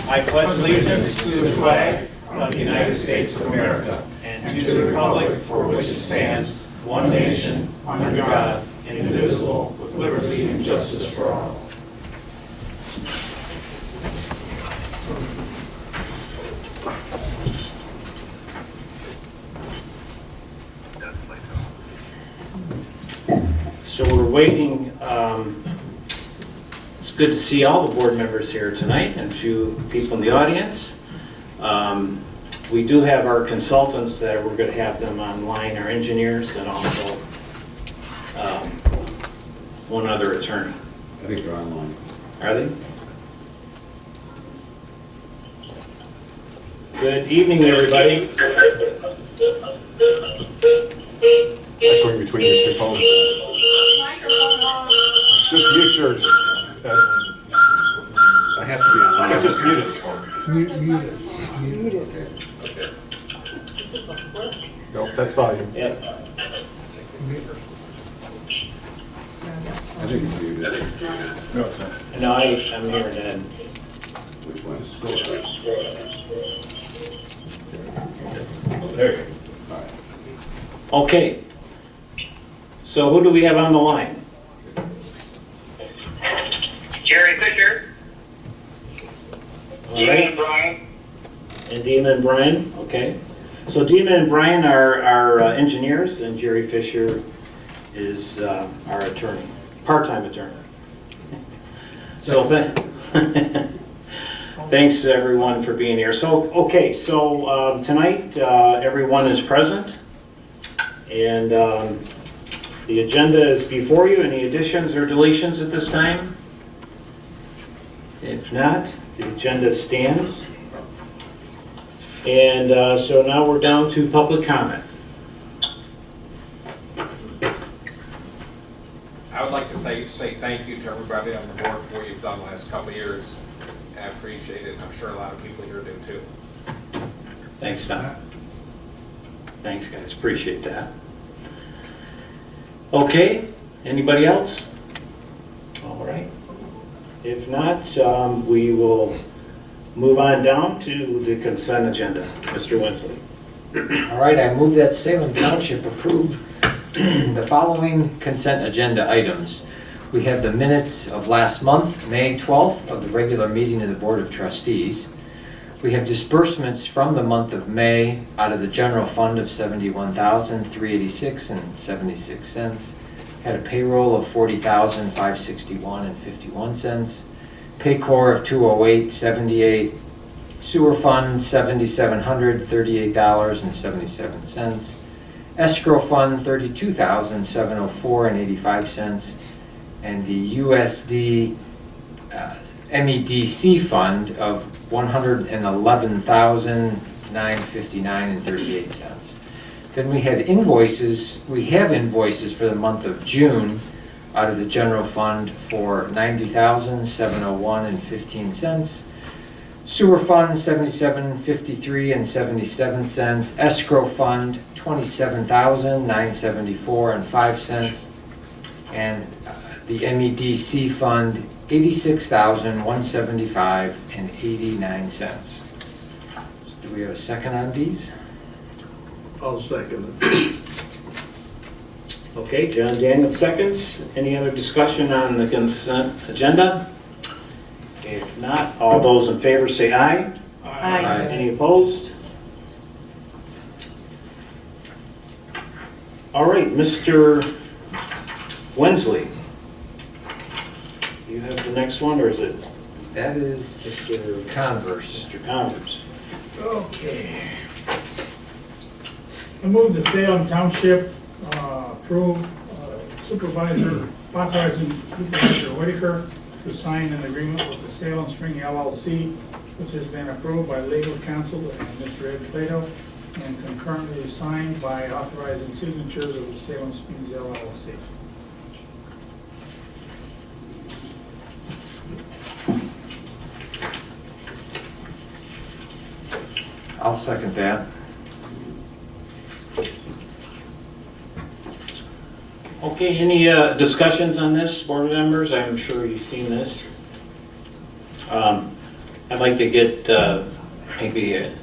I pledge allegiance to the flag of the United States of America and to the republic for which it stands, one nation, under God, indivisible, with liberty and justice for all. So we're waiting. It's good to see all the board members here tonight and a few people in the audience. We do have our consultants that we're going to have them online, our engineers, and also one other attorney. I think they're online. Are they? Good evening, everybody. I'm going between your two phones. Just mute yours. I have to be online. Yeah, just mute it. Mute it. Nope, that's volume. Yep. I think it's muted. No, it's not. No, I'm here then. Which one? There you All right. Okay. So who do we have on the line? Jerry Fisher. All right. Brian. And Dina and Brian, okay. So Dina and Brian are our engineers, and Jerry Fisher is our attorney, part-time attorney. So thanks everyone for being here. So, okay, so tonight everyone is present, and the agenda is before you. Any additions or deletions at this time? If not, the agenda stands. And so now we're down to public comment. I would like to say thank you to everybody on the board for what you've done the last couple of years. I appreciate it. I'm sure a lot of people here do too. Thanks, Don. Thanks, guys. Appreciate that. Okay, anybody else? All right. If not, we will move on down to the consent agenda. Mr. Winsley. All right, I move that Salem Township approve the following consent agenda items. We have the minutes of last month, May 12th, of the regular meeting of the Board of Trustees. We have disbursements from the month of May out of the general fund of $71,386.76. Had a payroll of $40,561.51. Paycor of $208.78. Sewer fund $7,738.77. Escrow fund $32,704.85. And the USD MEDC fund of $111,959.38. Then we had invoices. We have invoices for the month of June out of the general fund for $90,701.15. Sewer fund $77.53.77. Escrow fund $27,974.05. And the MEDC fund $86,175.89. Do we have a second on these? I'll second it. Okay, John Daniel seconds. Any other discussion on the consent agenda? If not, all those in favor say aye. Aye. Any opposed? All right, Mr. Wensley. You have the next one, or is it That is Mr. Converse. Mr. Converse? Okay. I move the Salem Township approve authorizing Supervisor Whitaker to sign an agreement with the Salem Spring LLC, which has been approved by legal counsel and Mr. Ed Plato, and concurrently signed by authorizing signatures of the Salem Springs LLC. I'll second that. Okay, any discussions on this, board members? I'm sure you've seen this. I'd like to get, maybe, Ed,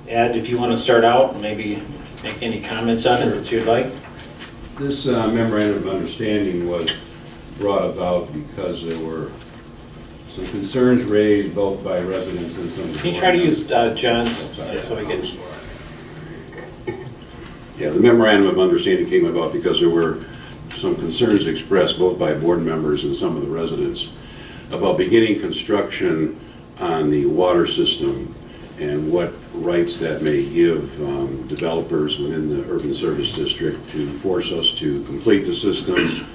if you want to start out, and maybe make any comments on it that you'd like. This memorandum of understanding was brought about because there were some concerns raised both by residents and some. Can you try to use John's, so we get... Yeah, the memorandum of understanding came about because there were some concerns expressed both by board members and some of the residents about beginning construction on the water system and what rights that may give developers within the urban service district to force us to complete the system,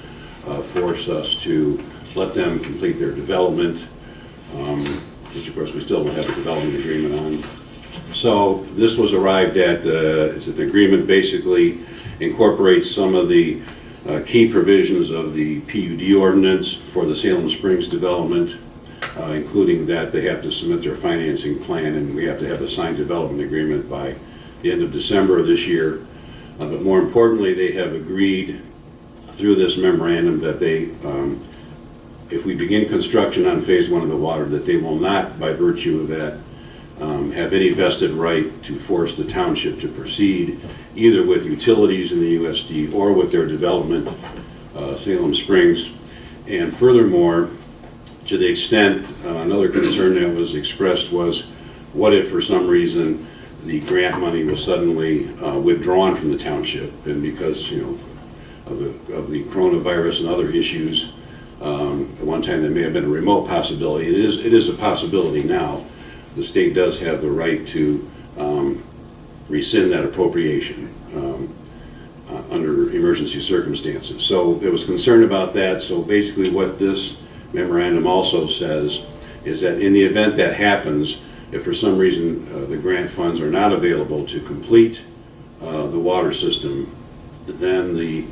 force us to let them complete their development, which of course we still don't have a development agreement on. So this was arrived at, it's an agreement basically incorporates some of the key provisions of the PUD ordinance for the Salem Springs development, including that they have to submit their financing plan and we have to have a signed development agreement by the end of December of this year. But more importantly, they have agreed through this memorandum that they, if we begin construction on phase 1 of the water, that they will not, by virtue of that, have any vested right to force the township to proceed either with utilities in the USD or with their development, Salem Springs. And furthermore, to the extent, another concern that was expressed was, what if for some reason the grant money was suddenly withdrawn from the township, and because, you know, of the coronavirus and other issues, at one time there may have been a remote possibility. It is a possibility now. The state does have the right to rescind that appropriation under emergency circumstances. So there was concern about that. So basically what this memorandum also says is that in the event that happens, if for some reason the grant funds are not available to complete the water system, then the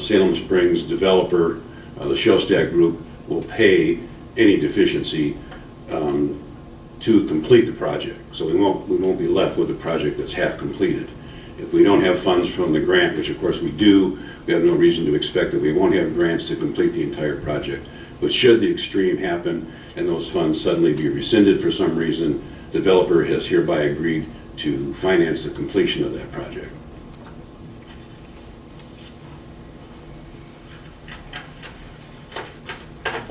Salem Springs developer, the Shostak Group, will pay any deficiency to complete the project. So we won't be left with a project that's half completed. If we don't have funds from the grant, which of course we do, we have no reason to expect that we won't have grants to complete the entire project. But should the extreme happen and those funds suddenly be rescinded for some reason, the developer has hereby agreed to finance the completion of that project.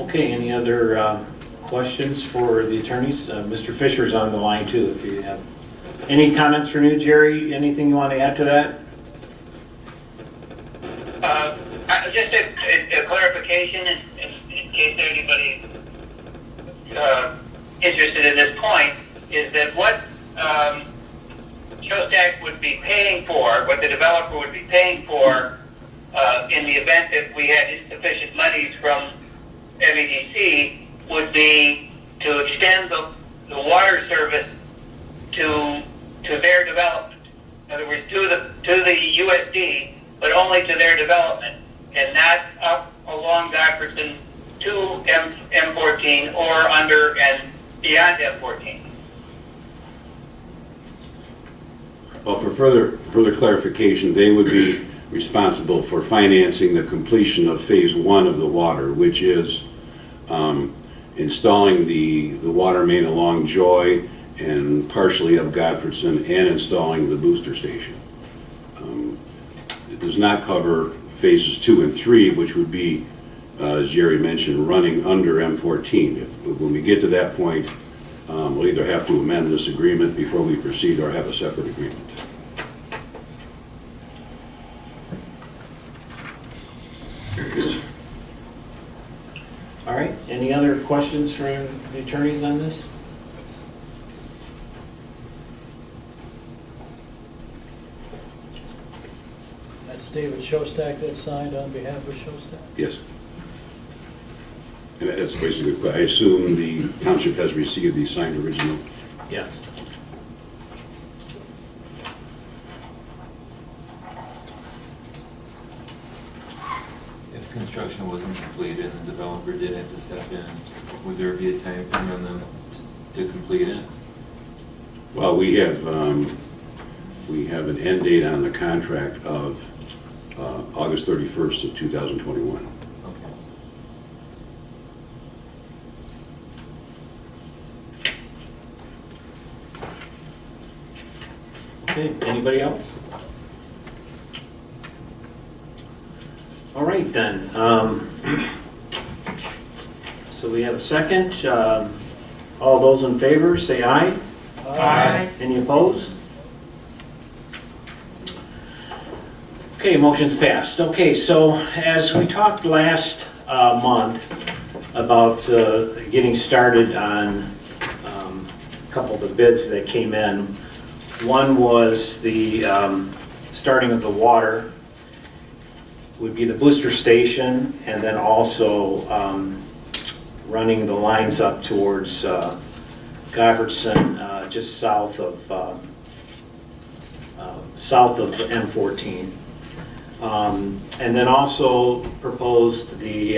Okay, any other questions for the attorneys? Mr. Fisher's on the line too, if you have any comments for you, Jerry. Anything you want to add to that? Just a clarification in case anybody interested at this point, is that what Shostak would be paying for, what the developer would be paying for in the event that we had insufficient monies from MEDC would be to extend the water service to their development. In other words, to the USD, but only to their development, and not up along Dockerson to M14 or under and beyond M14. Well, for further clarification, they would be responsible for financing the completion of phase 1 of the water, which is installing the water main along Joy and partially up Godfredson, and installing the booster station. It does not cover phases 2 and 3, which would be, as Jerry mentioned, running under M14. When we get to that point, we'll either have to amend this agreement before we proceed or have a separate agreement. All right, any other questions from the attorneys on this? That's David Shostak that signed on behalf of Shostak? Yes. And that's basically, I assume the township has received the signed original. Yes. If construction wasn't completed and the developer did have to step in, would there be a time frame on them to complete it? Well, we have an end date on the contract of August 31st of 2021. Okay. Okay, anybody else? All right then. So we have a second. All those in favor, say aye. Aye. Any opposed? Okay, motion's passed. Okay, so as we talked last month about getting started on a couple of the bids that came in, one was the starting of the water, would be the booster station, and then also running the lines up towards Govertson, just south of M14. And then also proposed the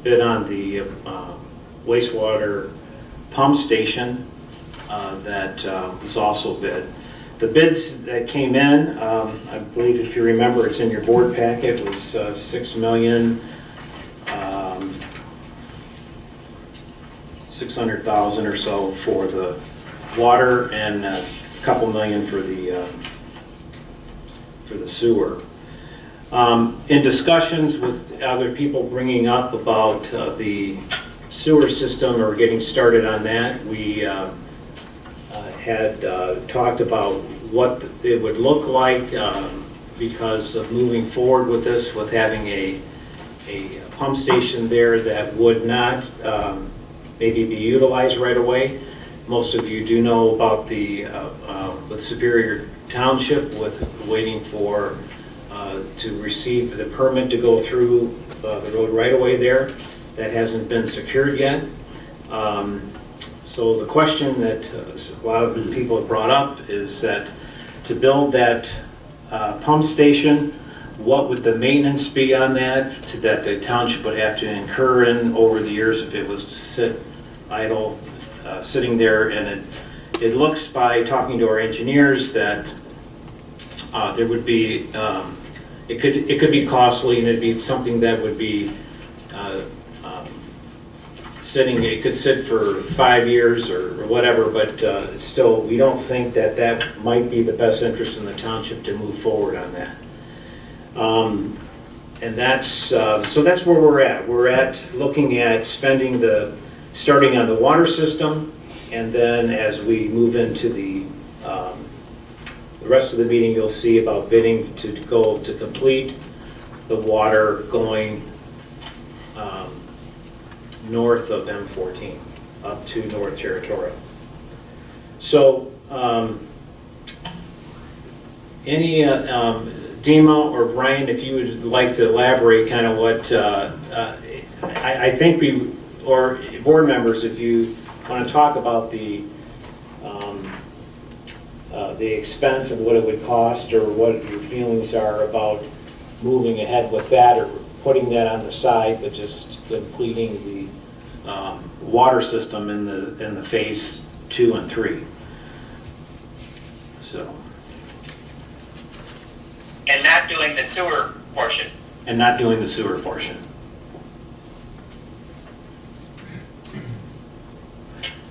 bid on the wastewater pump station that was also bid. The bids that came in, I believe if you remember, it's in your board packet, was $6,600,000 or so for the water and a couple million for the sewer. In discussions with other people bringing up about the sewer system or getting started on that, we had talked about what it would look like because of moving forward with this, with having a pump station there that would not maybe be utilized right away. Most of you do know about the with Superior Township, with waiting for to receive the permit to go through the road right away there. That hasn't been secured yet. So the question that a lot of people have brought up is that to build that pump station, what would the maintenance be on that that the township would have to incur in over the years if it was to sit idle, sitting there? And it looks, by talking to our engineers, that there would be, it could be costly, and it'd be something that would be sitting, it could sit for 5 years or whatever, but still, we don't think that that might be the best interest in the township to move forward on that. And that's, so that's where we're at. We're at looking at starting on the water system, and then as we move into the rest of the meeting, you'll see about bidding to go to complete the water going north of M14 up to North Territorial. So any Dima or Brian, if you would like to elaborate kind of what I think or board members, if you want to talk about the expense of what it would cost, or what your feelings are about moving ahead with that, or putting that on the side, but just completing the water system in the phase 2 and 3. So. And not doing the sewer portion. And not doing the sewer portion.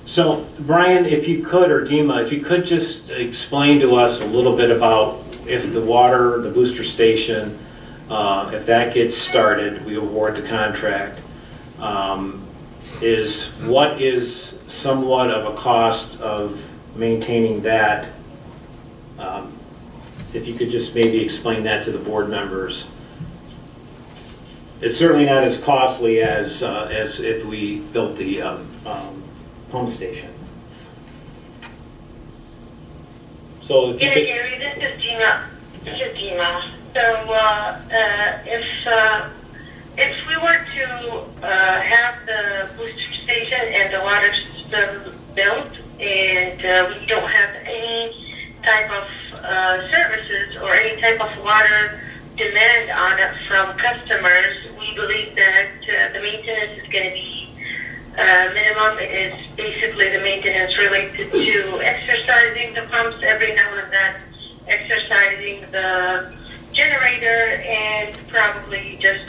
So, Brian, if you could, or Dima, if you could just explain to us a little bit about if the water, the booster station, if that gets started, we award the contract, what is somewhat of a cost of maintaining that? If you could just maybe explain that to the board members. It's certainly not as costly as if we built the pump station. So if you Yeah, could, Gary, this is Gina. So if we were to have the booster station and the water system built, and we don't have any type of services or any type of water demand on it from customers, we believe that the maintenance is going to be minimum. It is basically the maintenance related to exercising the pumps every now and then, exercising the generator, and probably just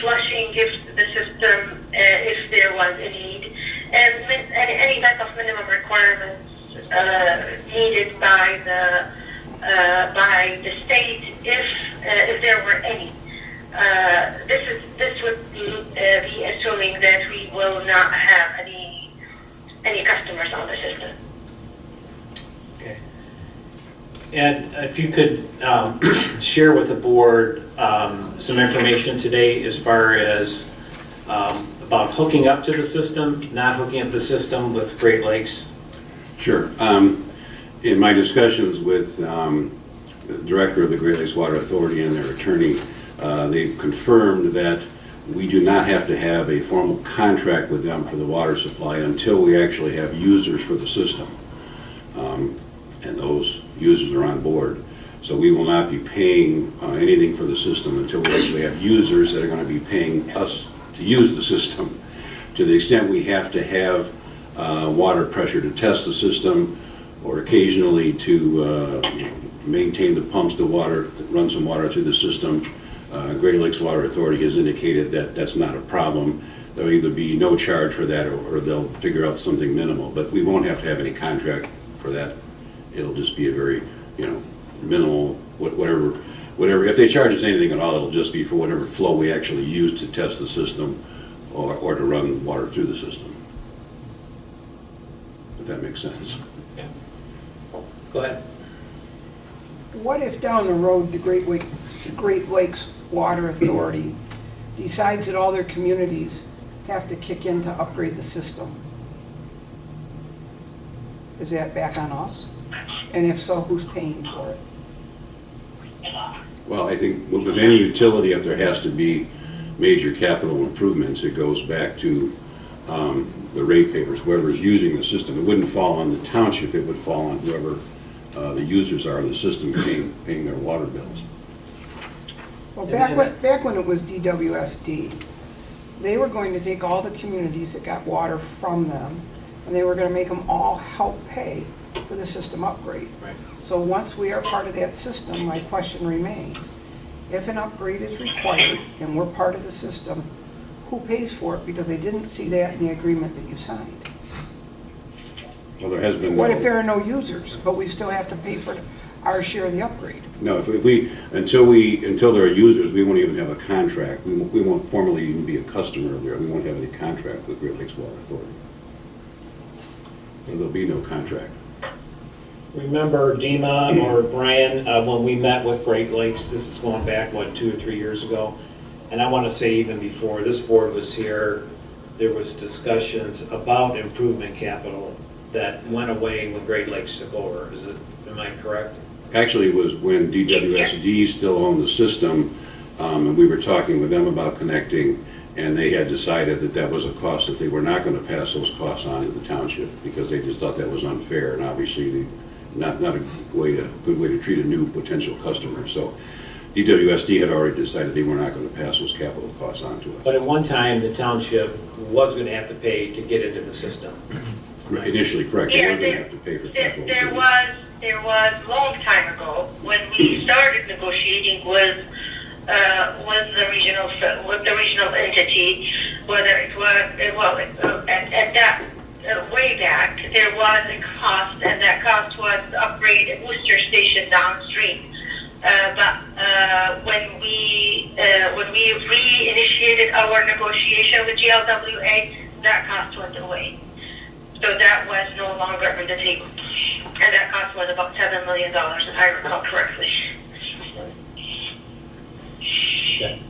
flushing if the system, if there was a need, and any type of minimum requirements needed mandated by the state if there were any. This would be assuming that we will not have any customers on the system. Okay. And if you could share with the board some information today as far as about hooking up to the system, not hooking up to the system with Great Lakes. Sure. In my discussions with the director of the Great Lakes Water Authority and their attorney, they've confirmed that we do not have to have a formal contract with them for the water supply until we actually have users for the system. And those users are on board. So we will not be paying anything for the system until we actually have users that are going to be paying us to use the system. To the extent we have to have water pressure to test the system, or occasionally to maintain the pumps to run some water through the system, Great Lakes Water Authority has indicated that that's not a problem. There'll either be no charge for that, or they'll figure out something minimal, but we won't have to have any contract for that. It'll just be a very, minimal, whatever. If they charge us anything at all, it'll just be for whatever flow we actually use to test the system or to run water through the system. If that makes sense. Go ahead. What if down the road the Great Lakes Water Authority decides that all their communities have to kick in to upgrade the system? Is that back on us? And if so, who's paying for it? Well, I think with any utility, if there has to be major capital improvements, it goes back to the ratepayers, whoever's using the system. It wouldn't fall on the township, it would fall on whoever the users are in the system paying their water bills. Well, back when it was DWSD, they were going to take all the communities that got water from them, and they were going to make them all help pay for the system upgrade. Right. So once we are part of that system, my question remains, if an upgrade is required and we're part of the system, who pays for it? Because they didn't see that in the agreement that you signed. Well, there has been What if there are no users, but we still have to pay for our share of the upgrade? No, until there are users, we won't even have a contract. We won't formally even be a customer there. We won't have any contract with Great Lakes Water Authority. So there'll be no contract. Remember, Dima or Brian, when we met with Great Lakes, this is going back, 2 or 3 years ago, and I want to say even before this board was here, there was discussions about improvement capital that went away when Great Lakes took over. Am I correct? Actually, it was when DWSD still owned the system, and we were talking with them about connecting, and they had decided that that was a cost that they were not going to pass those costs on to the township because they just thought that was unfair, and obviously not a good way to treat a new potential customer. So DWSD had already decided they were not going to pass those capital costs on to us. But at one time, the township was going to have to pay to get into the system. Initially, correct. They Yeah, were going to have to pay for capital. There was long time ago when we started negotiating with the regional entity, whether it was at that way back there was a cost, and that cost was to upgrade a booster station downstream. But when we reinitiated our negotiation with GLWA, that cost went away. So that was no longer on the table. And that cost was about $7 million, if I recall correctly. Okay.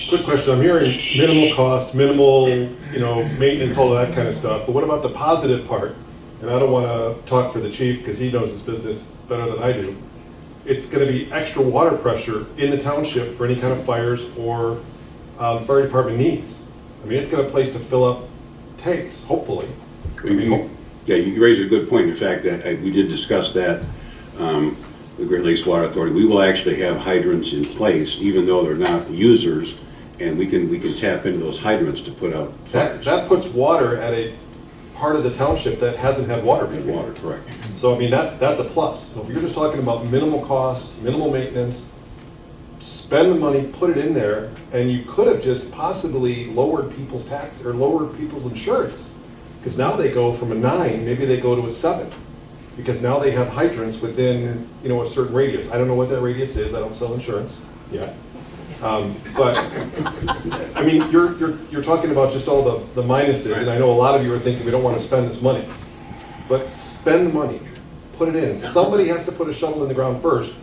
Quick question, I'm hearing minimal cost, minimal, maintenance, all that kind of stuff, but what about the positive part? And I don't want to talk for the chief because he knows his business better than I do. It's going to be extra water pressure in the township for any kind of fires or fire department needs. I mean, it's got a place to fill up tanks, hopefully. Yeah, you raise a good point. In fact, we did discuss that, the Great Lakes Water Authority. We will actually have hydrants in place, even though they're not users, and we can tap into those hydrants to put out fires. That puts water at a part of the township that hasn't had water before. Water, correct. So, I mean, that's a plus. So if you're just talking about minimal cost, minimal maintenance, spend the money, put it in there, and you could have just possibly lowered people's tax or lowered people's insurance. Because now they go from a 9, maybe they go to a 7. Because now they have hydrants within, you know, a certain radius. I don't know what that radius is, I don't sell insurance yet. But, I mean, you're talking about just all the minuses, and I know a lot of you are thinking we don't want to spend this money. But spend the money, put it in. Somebody has to put a shovel in the ground first.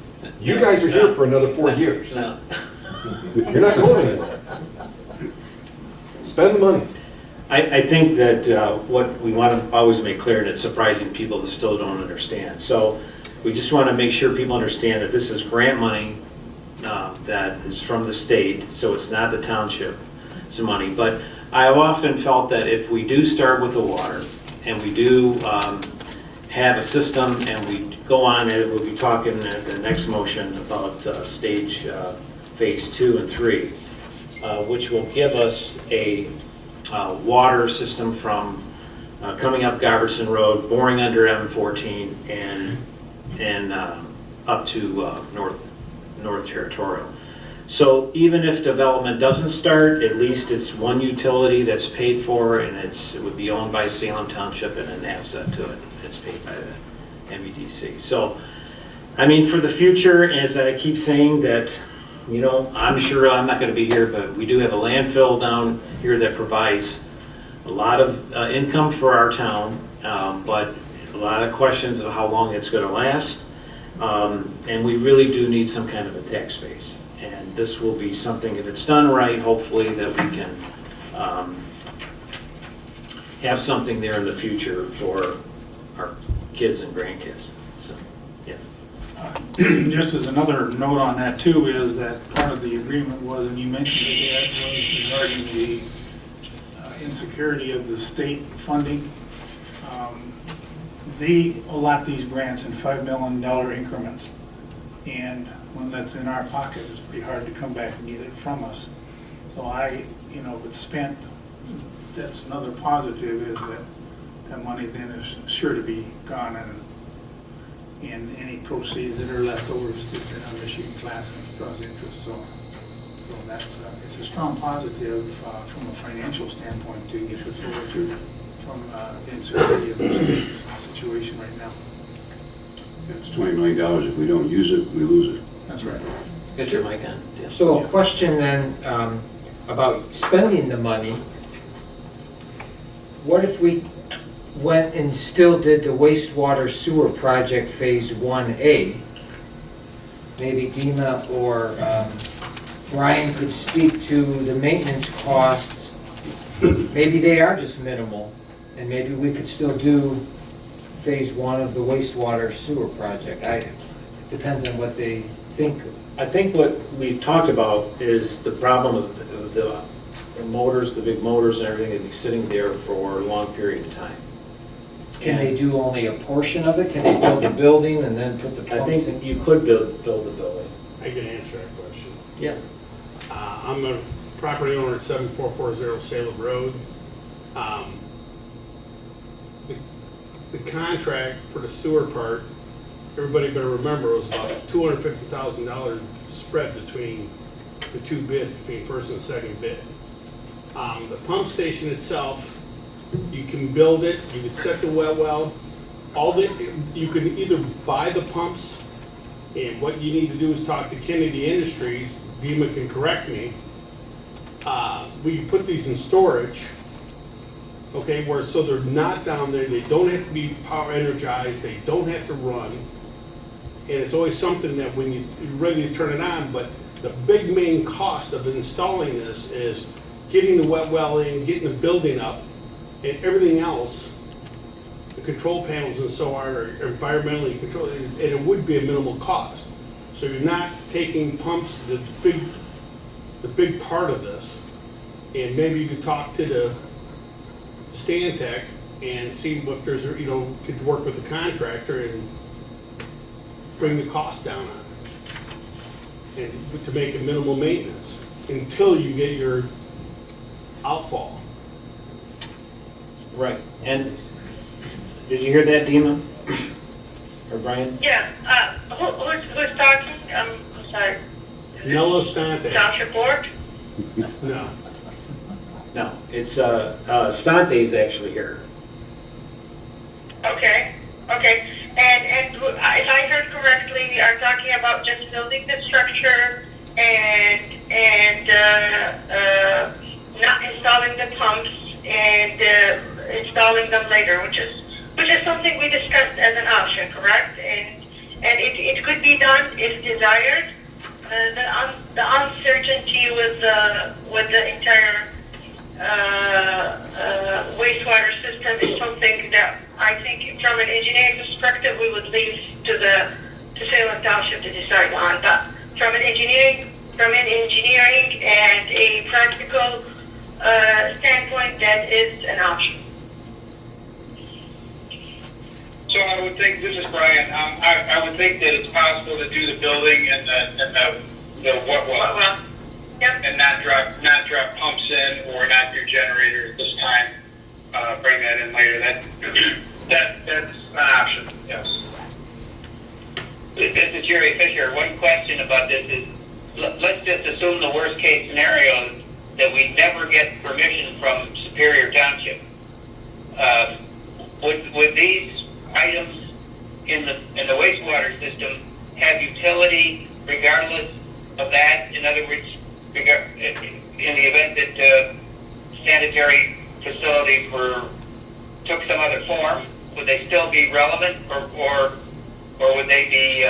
You guys are here for another 4 years. No. You're not going anywhere. Spend the money. I think that what we want to always make clear, and it's surprising people that still don't understand. So we just want to make sure people understand that this is grant money that is from the state, so it's not the township's money. But I have often felt that if we do start with the water, and we do have a system, and we go on, and we'll be talking at the next motion about stage phase 2 and 3, which will give us a water system from coming up Govertson Road, boring under M14, and up to North Territorial. So even if development doesn't start, at least it's one utility that's paid for, and it would be owned by Salem Township and an asset to it. It's paid by the MEDC. So, I mean, for the future, as I keep saying that, you know, I'm sure I'm not going to be here, but we do have a landfill down here that provides a lot of income for our town, but a lot of questions of how long it's going to last. And we really do need some kind of a tax base. And this will be something, if it's done right, hopefully that we can have something there in the future for our kids and grandkids. So, yes. Just as another note on that too, is that part of the agreement was, and you mentioned it, that was regarding the insecurity of the state funding. They allot these grants in $5 million increments. And when that's in our pocket, it's pretty hard to come back and get it from us. So if it's spent, that's another positive, is that that money then is sure to be gone, and any proceeds that are left over sits in a Michigan class and draws interest. So that's it's a strong positive from a financial standpoint to get us over to from the insecurity of the state situation right now. It's $20 million. If we don't use it, we lose it. That's right. Get your mic on. Yeah. So a question then about spending the money. What if we went and still did the wastewater sewer project phase 1A? Maybe Dina or Brian could speak to the maintenance costs. Maybe they are just minimal, and maybe we could still do phase 1 of the wastewater sewer project. It depends on what they think. I think what we've talked about is the problem of the motors, the big motors and everything that be sitting there for a long period of time. Can they do only a portion of it? Can they build a building and then put the I pumps in? think you could build a building. I can answer that question. Yeah. I'm a property owner at 7440 Salem Road. The contract for the sewer part, everybody better remember, was about $250,000 spread between the two bids, between first and second bid. The pump station itself, you can build it, you can set the well. You can either buy the pumps, and what you need to do is talk to Kennedy Industries. Dima can correct me. We can put these in storage, okay, so they're not down there, they don't have to be power energized, they don't have to run, and it's always something that when you're ready to turn it on, but the big main cost of installing this is getting the wet well in, getting the building up, and everything else, the control panels and so on are environmentally controlled, and it would be a minimal cost. So you're not taking pumps, the big part of this, and maybe you could talk to the Stantec and see if there's, could work with the contractor and bring the cost down on it, and to make a minimal maintenance until you get your outfall. Right. And did you hear that, Dima? Or Brian? Yeah, who's talking? I'm sorry. Nello Stantec. Township Board? No. No, it's Stante's actually here. Okay, okay. And if I heard correctly, we are talking about just building the structure and not installing the pumps and installing them later, which is something we discussed as an option, correct? And it could be done if desired. The uncertainty with the entire wastewater system is something that I think from an engineering perspective we would leave to Salem Township to decide on. But from an engineering and a practical standpoint, that is an option. So I would think, this is Brian, I would think that it's possible to do the building and the what well. Yep. And not drop pumps in or not do generators this time, bring that in later. That's an option, yes. This is Jerry Fisher. One question about this is, let's just assume the worst case scenario that we never get permission from Superior Township. Would these items in the wastewater system have utility regardless of that? In other words, in the event that sanitary facilities took some other form, would they still be relevant, or would they be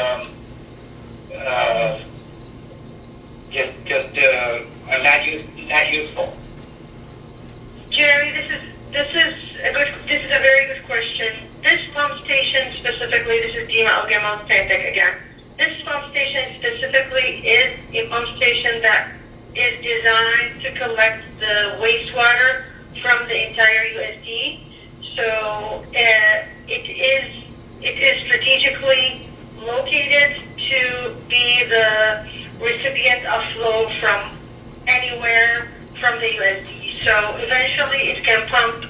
not useful? Jerry, this is a very good question. This pump station specifically, this is Dima Algamal Stantek again. This pump station specifically is a pump station that is designed to collect the wastewater from the entire USD. So it is strategically located to be the recipient of flow from anywhere from the USD. So eventually it can pump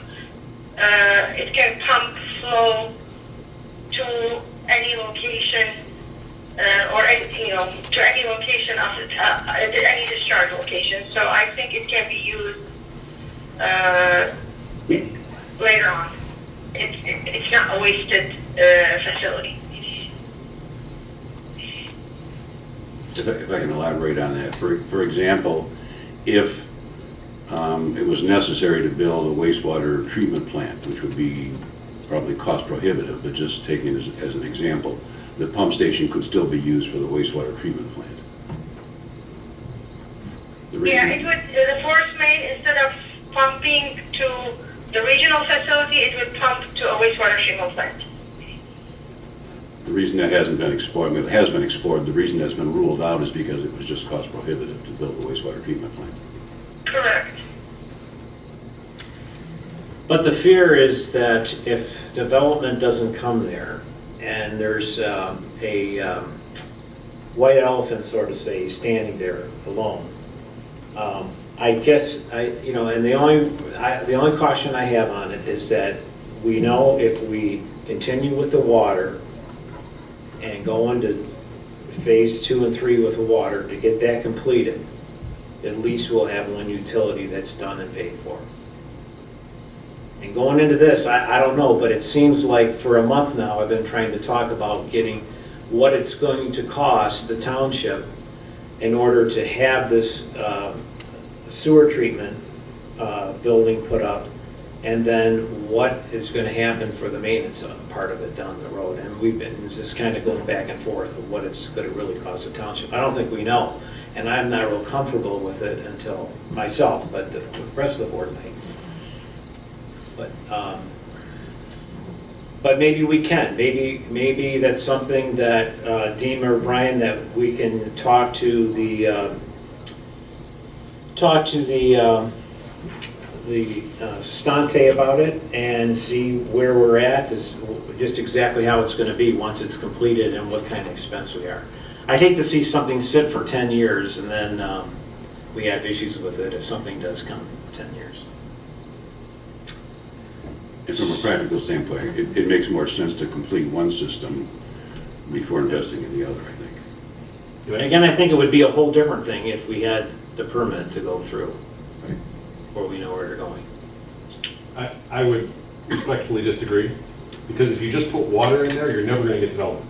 flow to any location to any location of any discharge location. So I think it can be used later on. It's not a wasted facility. If I can elaborate on that, for example, if it was necessary to build a wastewater treatment plant, which would be probably cost prohibitive, but just taking it as an example, the pump station could still be used for the wastewater treatment plant. Yeah, it would. The force main, instead of pumping to the regional facility, it would pump to a wastewater treatment plant. The reason that hasn't been explored, it has been explored, the reason that's been ruled out is because it was just cost prohibitive to build a wastewater treatment plant. Correct. But the fear is that if development doesn't come there, and there's a white elephant, so to say, standing there alone, I guess, and the only caution I have on it is that we know if we continue with the water and go into phase 2 and 3 with the water to get that completed, at least we'll have one utility that's done and paid for. And going into this, I don't know, but it seems like for a month now I've been trying to talk about getting what it's going to cost the township in order to have this sewer treatment building put up, and then what is going to happen for the maintenance part of it down the road. And we've been just kind of going back and forth of what it's going to really cost the township. I don't think we know, and I'm not real comfortable with it until myself, but the rest of the board thinks. But maybe we can. Maybe that's something that Dean or Brian, that we can talk to the Stante about it and see where we're at, is just exactly how it's going to be once it's completed and what kind of expense we are. I'd hate to see something sit for 10 years and then we have issues with it if something does come 10 years. And from a practical standpoint, it makes more sense to complete one system before investing in the other, I think. And again, I think it would be a whole different thing if we had the permit to go through, Right. or we know where they're going. I would respectfully disagree. Because if you just put water in there, you're never gonna get development.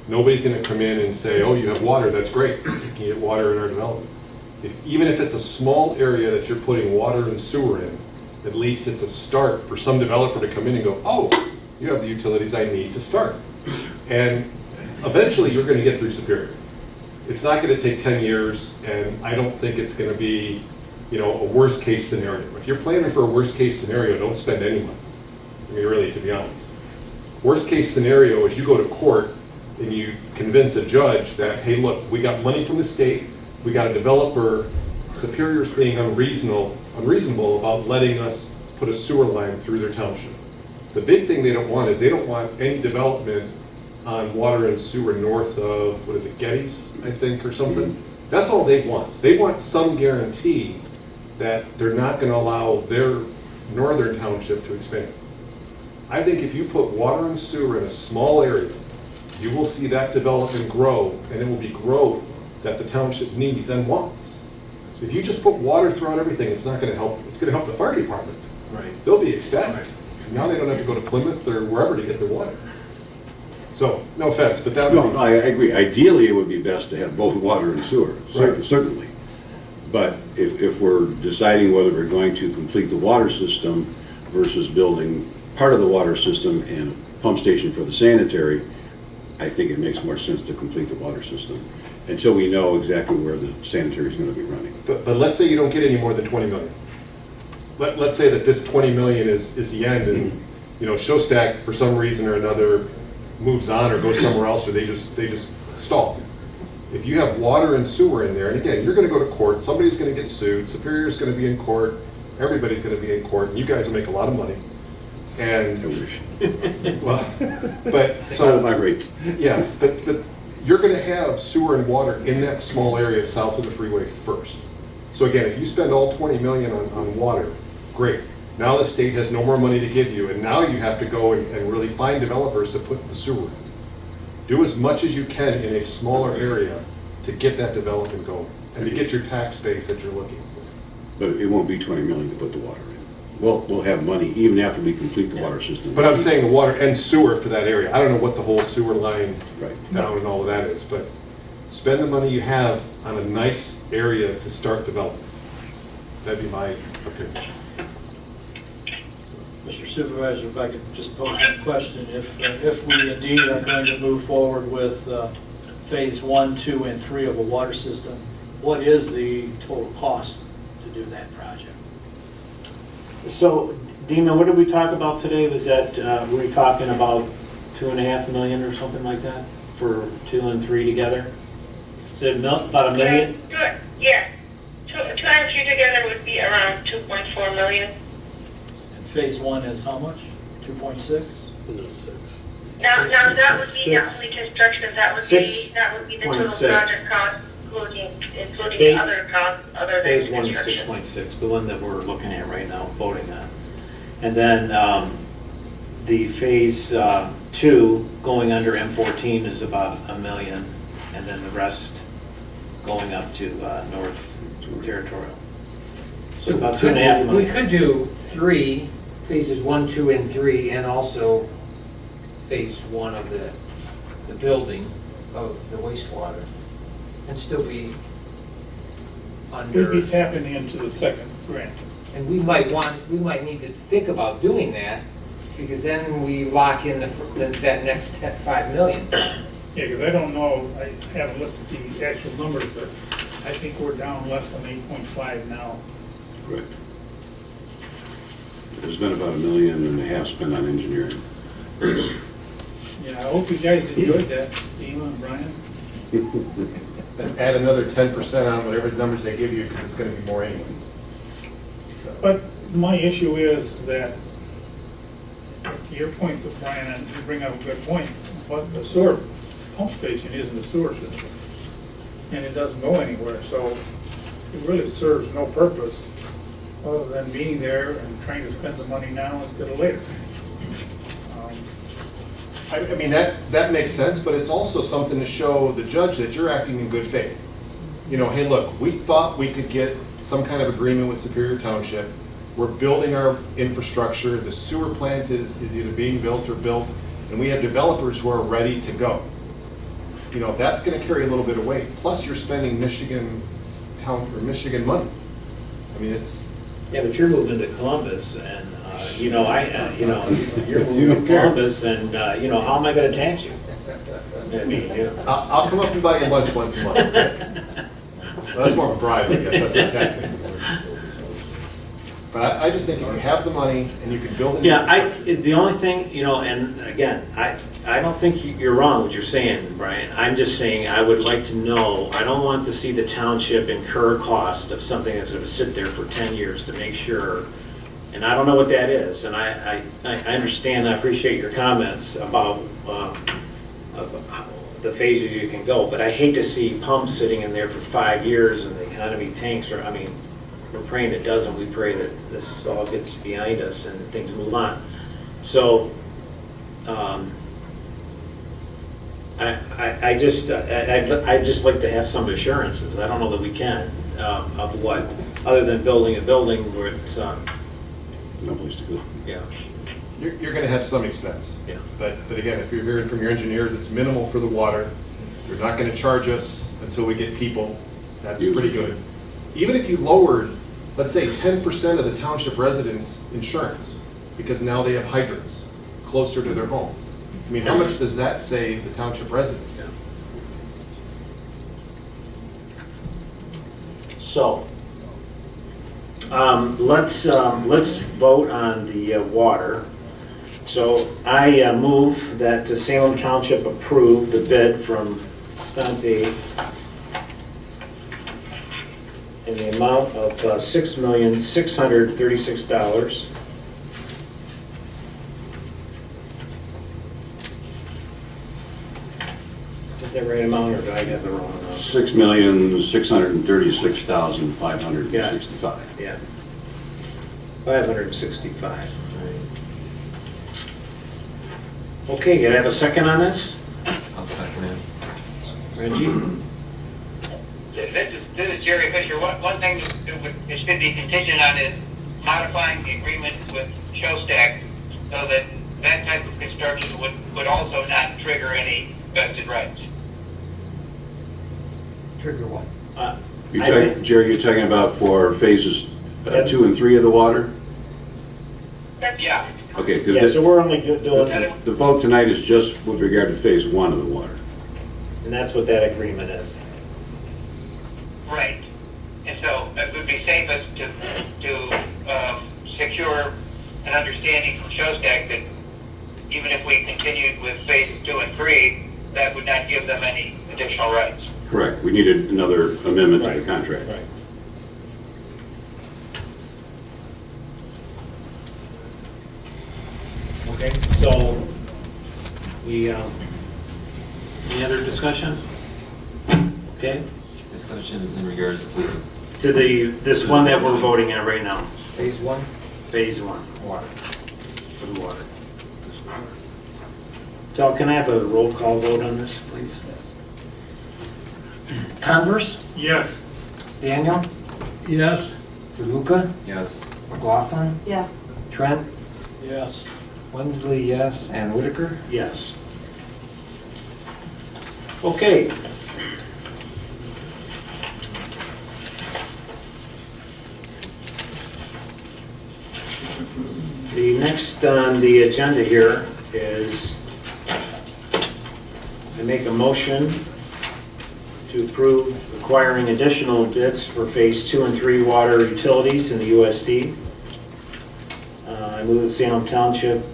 Nobody's gonna come in and say, oh, you have water, that's great, you can get water in our development. Even if it's a small area that you're putting water and sewer in, at least it's a start for some developer to come in and go, oh, you have the utilities I need to start. And eventually, you're gonna get through Superior. It's not gonna take 10 years, and I don't think it's gonna be, you know, a worst-case scenario. If you're planning for a worst-case scenario, don't spend any money. I mean, really, to be honest. Worst-case scenario is you go to court and you convince a judge that, hey, look, we got money from the state, we got a developer, Superior's being unreasonable about letting us put a sewer line through their township. The big thing they don't want is they don't want any development on water and sewer north of, what is it, Getty's, I think, or something. That's all they want. They want some guarantee that they're not going to allow their northern township to expand. I think if you put water and sewer in a small area, you will see that development grow, and it will be growth that the township needs and wants. So if you just put water throughout everything, it's not going to help. It's going to help the fire department. Right. They'll be ecstatic. Now they don't have to go to Plymouth or wherever to get their water. So, no offense, but that would No, be... I agree. Ideally, it would be best to have both water and sewer, Right. certainly. But if we're deciding whether we're going to complete the water system versus building part of the water system and a pump station for the sanitary, I think it makes more sense to complete the water system until we know exactly where the sanitary is going to be running. But let's say you don't get any more than 20 million. Let's say that this 20 million is the end, and, you know, Showstack, for some reason or another, moves on or goes somewhere else, or they just stall. If you have water and sewer in there, and again, you're going to go to court, somebody's going to get sued, Superior's going to be in court, everybody's going to be in court, and you guys will make a lot of money. And, I wish. well, but, Not so, at my rates. yeah, but you're going to have sewer and water in that small area south of the freeway first. So again, if you spend all 20 million on water, great. Now the state has no more money to give you, and now you have to go and really find developers to put the sewer in. Do as much as you can in a smaller area to get that development going, and to get your tax base that you're looking for. But it won't be 20 million to put the water in. We'll have money even after we complete the water system. But I'm saying the water and sewer for that area. I don't know what the whole sewer line Right. down and all of that is, but spend the money you have on a nice area to start development. That'd be my opinion. Mr. Supervisor, if I could just pose a question. If we indeed are going to move forward with phase 1, 2, and 3 of a water system, what is the total cost to do that project? So, Dina, what did we talk about today? Was that, were we talking about 2.5 million or something like that for 2 and 3 together? Is it about $1 million? Yeah. Two and three together would be around 2.4 million. And phase 1 is how much? 2.6? Now that would be Six. not only construction, that would Six be the total 0.6. project cost, including Phase- other costs other than Phase 1 is construction. 6.6, the one that we're looking at right now, voting on. And then the phase 2 going under M14 is about $1 million, and then the rest going up to North Territorial. So about We could 2.5 do- million. We could do 3, phases 1, 2, and 3, and also phase 1 of the building of the wastewater, and still be under. We'd be tapping into the second grant. And we might need to think about doing that, because then we lock in that next 5 million. Yeah, because I don't know, I haven't looked at the actual numbers, but I think we're down less than 8.5 now. Correct. There's been about $1.5 million spent on engineering. Yeah, I hope you guys enjoyed that, Dina and Brian. And add another 10% on whatever numbers they give you, because it's going to be more anyway. So. But my issue is that, to your point, Brian, and you bring up a good point, but the sewer pump station is in the sewer system, and it doesn't go anywhere, so it really serves no purpose other than being there and trying to spend the money now instead of later. I mean, that makes sense, but it's also something to show the judge that you're acting in good faith. You know, hey, look, we thought we could get some kind of agreement with Superior Township, We're building our infrastructure. The sewer plant is either being built or built, and we have developers who are ready to go. You know, that's gonna carry a little bit of weight. Plus, you're spending Michigan money. I mean, it's, Yeah, but you're moving to Columbus, and, you're moving to Columbus, and, how am I gonna tax you? I mean, I'll come up and buy you lunch once a month. Well, that's more of a bribe, I guess, that's not taxing. But I just think if you have the money and you can build it. Yeah, the only thing, and again, I don't think you're wrong what you're saying, Brian. I'm just saying I would like to know, I don't want to see the township incur cost of something that's gonna sit there for 10 years to make sure, and I don't know what that is, and I understand, I appreciate your comments about the phases you can go, but I hate to see pumps sitting in there for 5 years and the economy tanks, or, we're praying it doesn't. We pray that this all gets behind us and things move on. So, I'd just like to have some assurances. I don't know that we can, of what, other than building a building where it's, No place to go. yeah. You're gonna have some expense. Yeah. But again, if you're hearing from your engineers, it's minimal for the water. They're not gonna charge us until we get people. That's pretty good. Even if you lowered, let's say 10% of the township residents' insurance, because now they have hydrants closer to their home. I mean, how much does that save the township residents? So, let's vote on the water. So I move that the Salem Township approve the bid from Sante in the amount of $6,636. Is that the right amount, or do I have the wrong amount? $6,636,565. Yeah. 565. Okay, can I have a second on this? I'll second it. Reggie? This is Jerry Fisher. One thing that should be contingent on is modifying the agreement with Showstack so that that type of construction would also not trigger any vested rights. Trigger what? Jerry, you're talking about for phases 2 and 3 of the water? Yeah. Okay, Yeah, because so we're only doing, the vote tonight is just with regard to phase 1 of the water. and that's what that agreement is. Right. And so it would be safest to secure an understanding from Showstack that even if we continued with phases 2 and 3, that would not give them any additional rights. Correct. We needed another amendment to Right. the contract. Right. Okay, so we, any other discussion? Okay, Discussion is in regards to to this one that we're voting on right now, Phase 1, phase 1, water. for the water. So can I have a roll call vote on this, please? Converse, Yes. Daniel, Yes. DeLuca, yes. McLaughlin, Yes. Trent, Yes. Wensley, yes, and Whitaker. Yes. Okay. The next on the agenda here is I make a motion to approve acquiring additional bids for Phase 2 and 3 water utilities in the USD. I move that Salem Township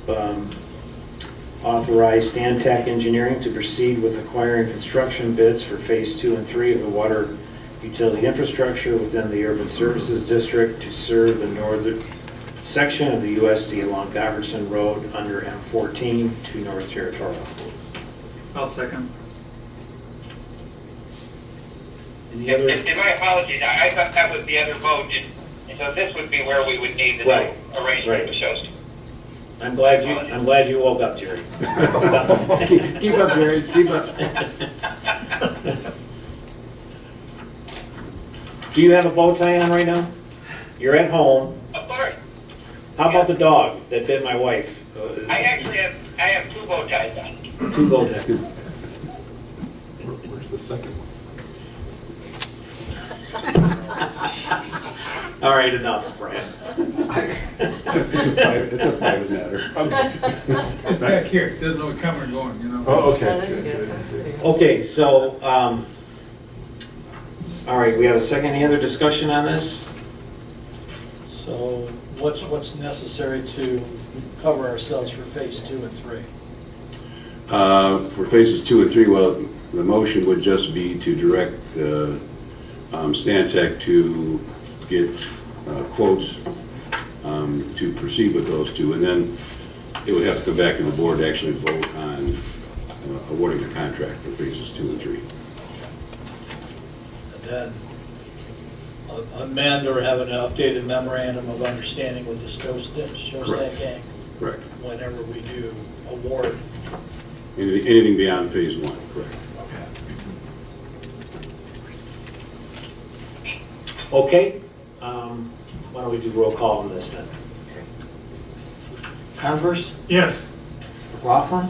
authorize Stantec Engineering to proceed with acquiring construction bids for Phase 2 and 3 of the water utility infrastructure within the Urban Services District to serve the northern section of the USD along Goverson Road under M14 to North Territorial. I'll second. Any other? And my apologies, I thought that was the other vote, and so this would be where we would need the Right. new arrangement with Showstack. I'm glad you woke up, Jerry. Keep up, Jerry, keep up. Do you have a bow tie on right now? You're at home. Of course. How about the dog that bit my wife? I have 2 bow ties on. Two bow ties. Where's the second one? All right, enough, Brad. It's a private matter. It's back here, doesn't know what coming or going, you know? Oh, okay. Good. Okay, so, all right, we have a second. Any other discussion on this? So what's necessary to cover ourselves for phase 2 and 3? For phases 2 and 3, well, the motion would just be to direct Stantec to get quotes to proceed with those 2, and then it would have to come back to the board to actually vote on awarding the contract for phases 2 and 3. And then amend or have an updated memorandum of understanding with the Showstack Gang Correct. whenever we do award. Anything beyond phase 1, correct. Okay, why don't we do roll call on this then? Converse, Yes. McLaughlin,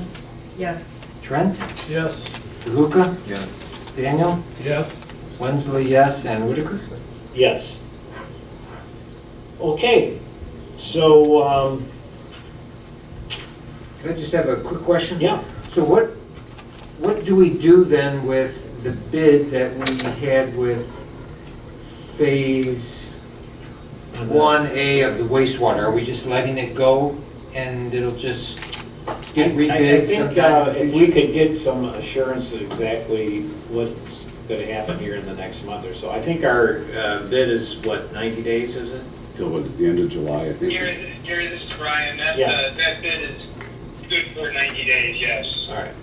Yes. Trent, Yes. DeLuca, Yes. Daniel, Yes. Wensley, yes, and Whitaker. Yes. Okay, so, Can I just have a quick question? yeah, So what do we do then with the bid that we had with phase 1A of the wastewater? Are we just letting it go and it'll just get I rebid think sometime in if the we future? could get some assurance of exactly what's gonna happen here in the next month or so. I think our bid is, what, 90 days, is it? Till the end of July, I think. Gary, this is Brian. That bid is good for 90 days, yes. All right.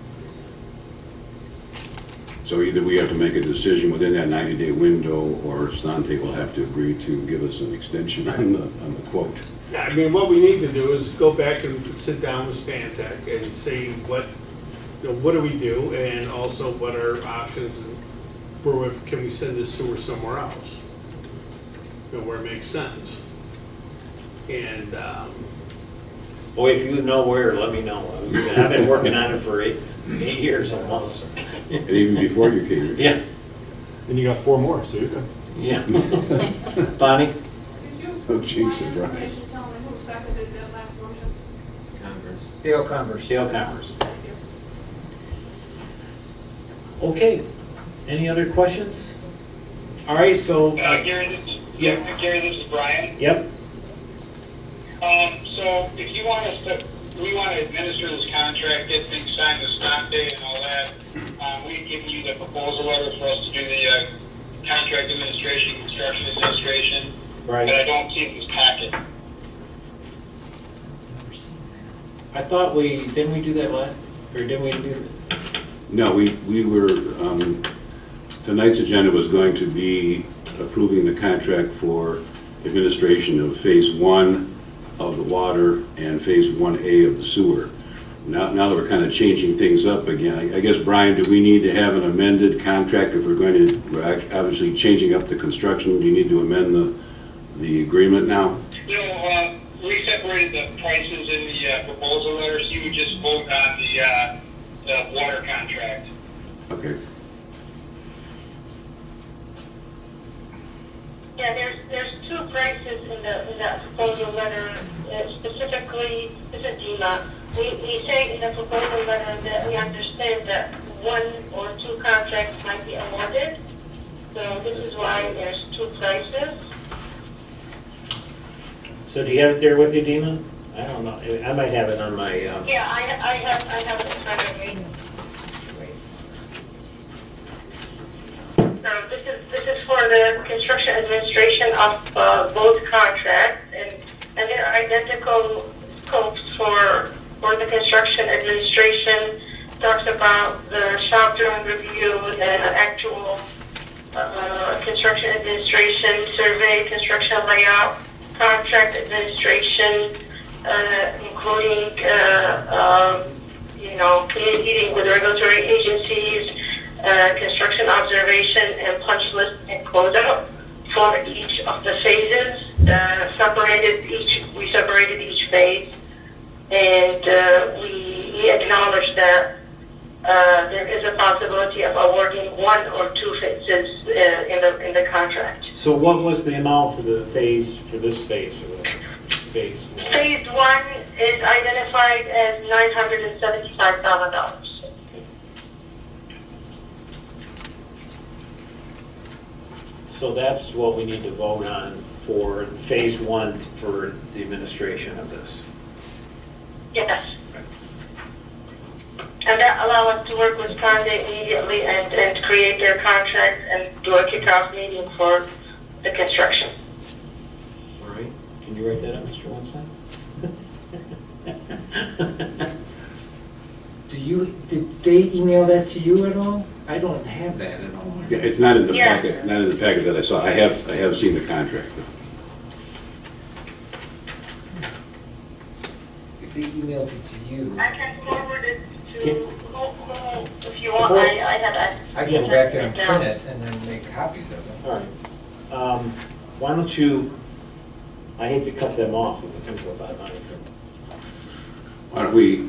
So either we have to make a decision within that 90-day window, or Stantec will have to agree to give us an extension on the quote. Yeah, I mean, what we need to do is go back and sit down with Stantec and see what do we do, and also what are options, for can we send this sewer somewhere else? Where it makes sense. And, Boy, if you know where, let me know. I've been working on it for eight years almost. And even before you came here. Yeah, And you got 4 more, so you're good. yeah. Bonnie? Did you, Oh, jinx it, for my Brian. information, tell me who seconded that last motion? Converse. Dale Converse. Dale Commerce. Okay, any other questions? All right, so, Gary, this is Brian. yep, So if you want us to, we want to administer this contract, get things signed with Stantec and all that, we've given you the proposal letter for us to do the contract administration, construction administration, but I right. don't see this packet. I thought didn't we do that last, or didn't we do? No, we were, tonight's agenda was going to be approving the contract for administration of phase 1 of the water and phase 1A of the sewer. Now that we're kind of changing things up again, I guess, Brian, do we need to have an amended contract if we're obviously changing up the construction? Do you need to amend the agreement now? We separated the prices in the proposal letter, so you would just vote on the water contract. Okay. Yeah, there's 2 prices in that proposal letter, specifically, this is DEMA. We say in the proposal letter that we understand that 1 or 2 contracts might be awarded. So this is why there's 2 prices. So do you have it there with you, Dina? I don't know, I might have it on my, Yeah, I have it in front of me. So this is for the construction administration of both contracts, and they're identical scopes for the construction administration. Talks about the shop drawing review, and actual construction administration, survey, construction layout, contract administration, including communicating with regulatory agencies, construction observation, and punch list and closeout for each of the phases. we separated each phase, and we acknowledged that there is a possibility of awarding one or two phases in the contract. So what was the amount for the phase, for this phase, for the phase? Phase 1 is identified as $975,000. So that's what we need to vote on for phase 1 for the administration of this. Yes. And that allow us to work with Conde immediately and create their contract and do a kickoff meeting for the construction. All right, can you write that up, Mr. Winston? Did they email that to you at all? I don't have that at all. Yeah, it's not in the Yeah. packet, not in the packet that I saw. I have seen the contract. If they emailed it to you, I can forward it to who, if you want. I have. I can go back there and print it and then make copies of it. All right. Why don't you, I hate to cut them off if it comes up that night. Why don't we,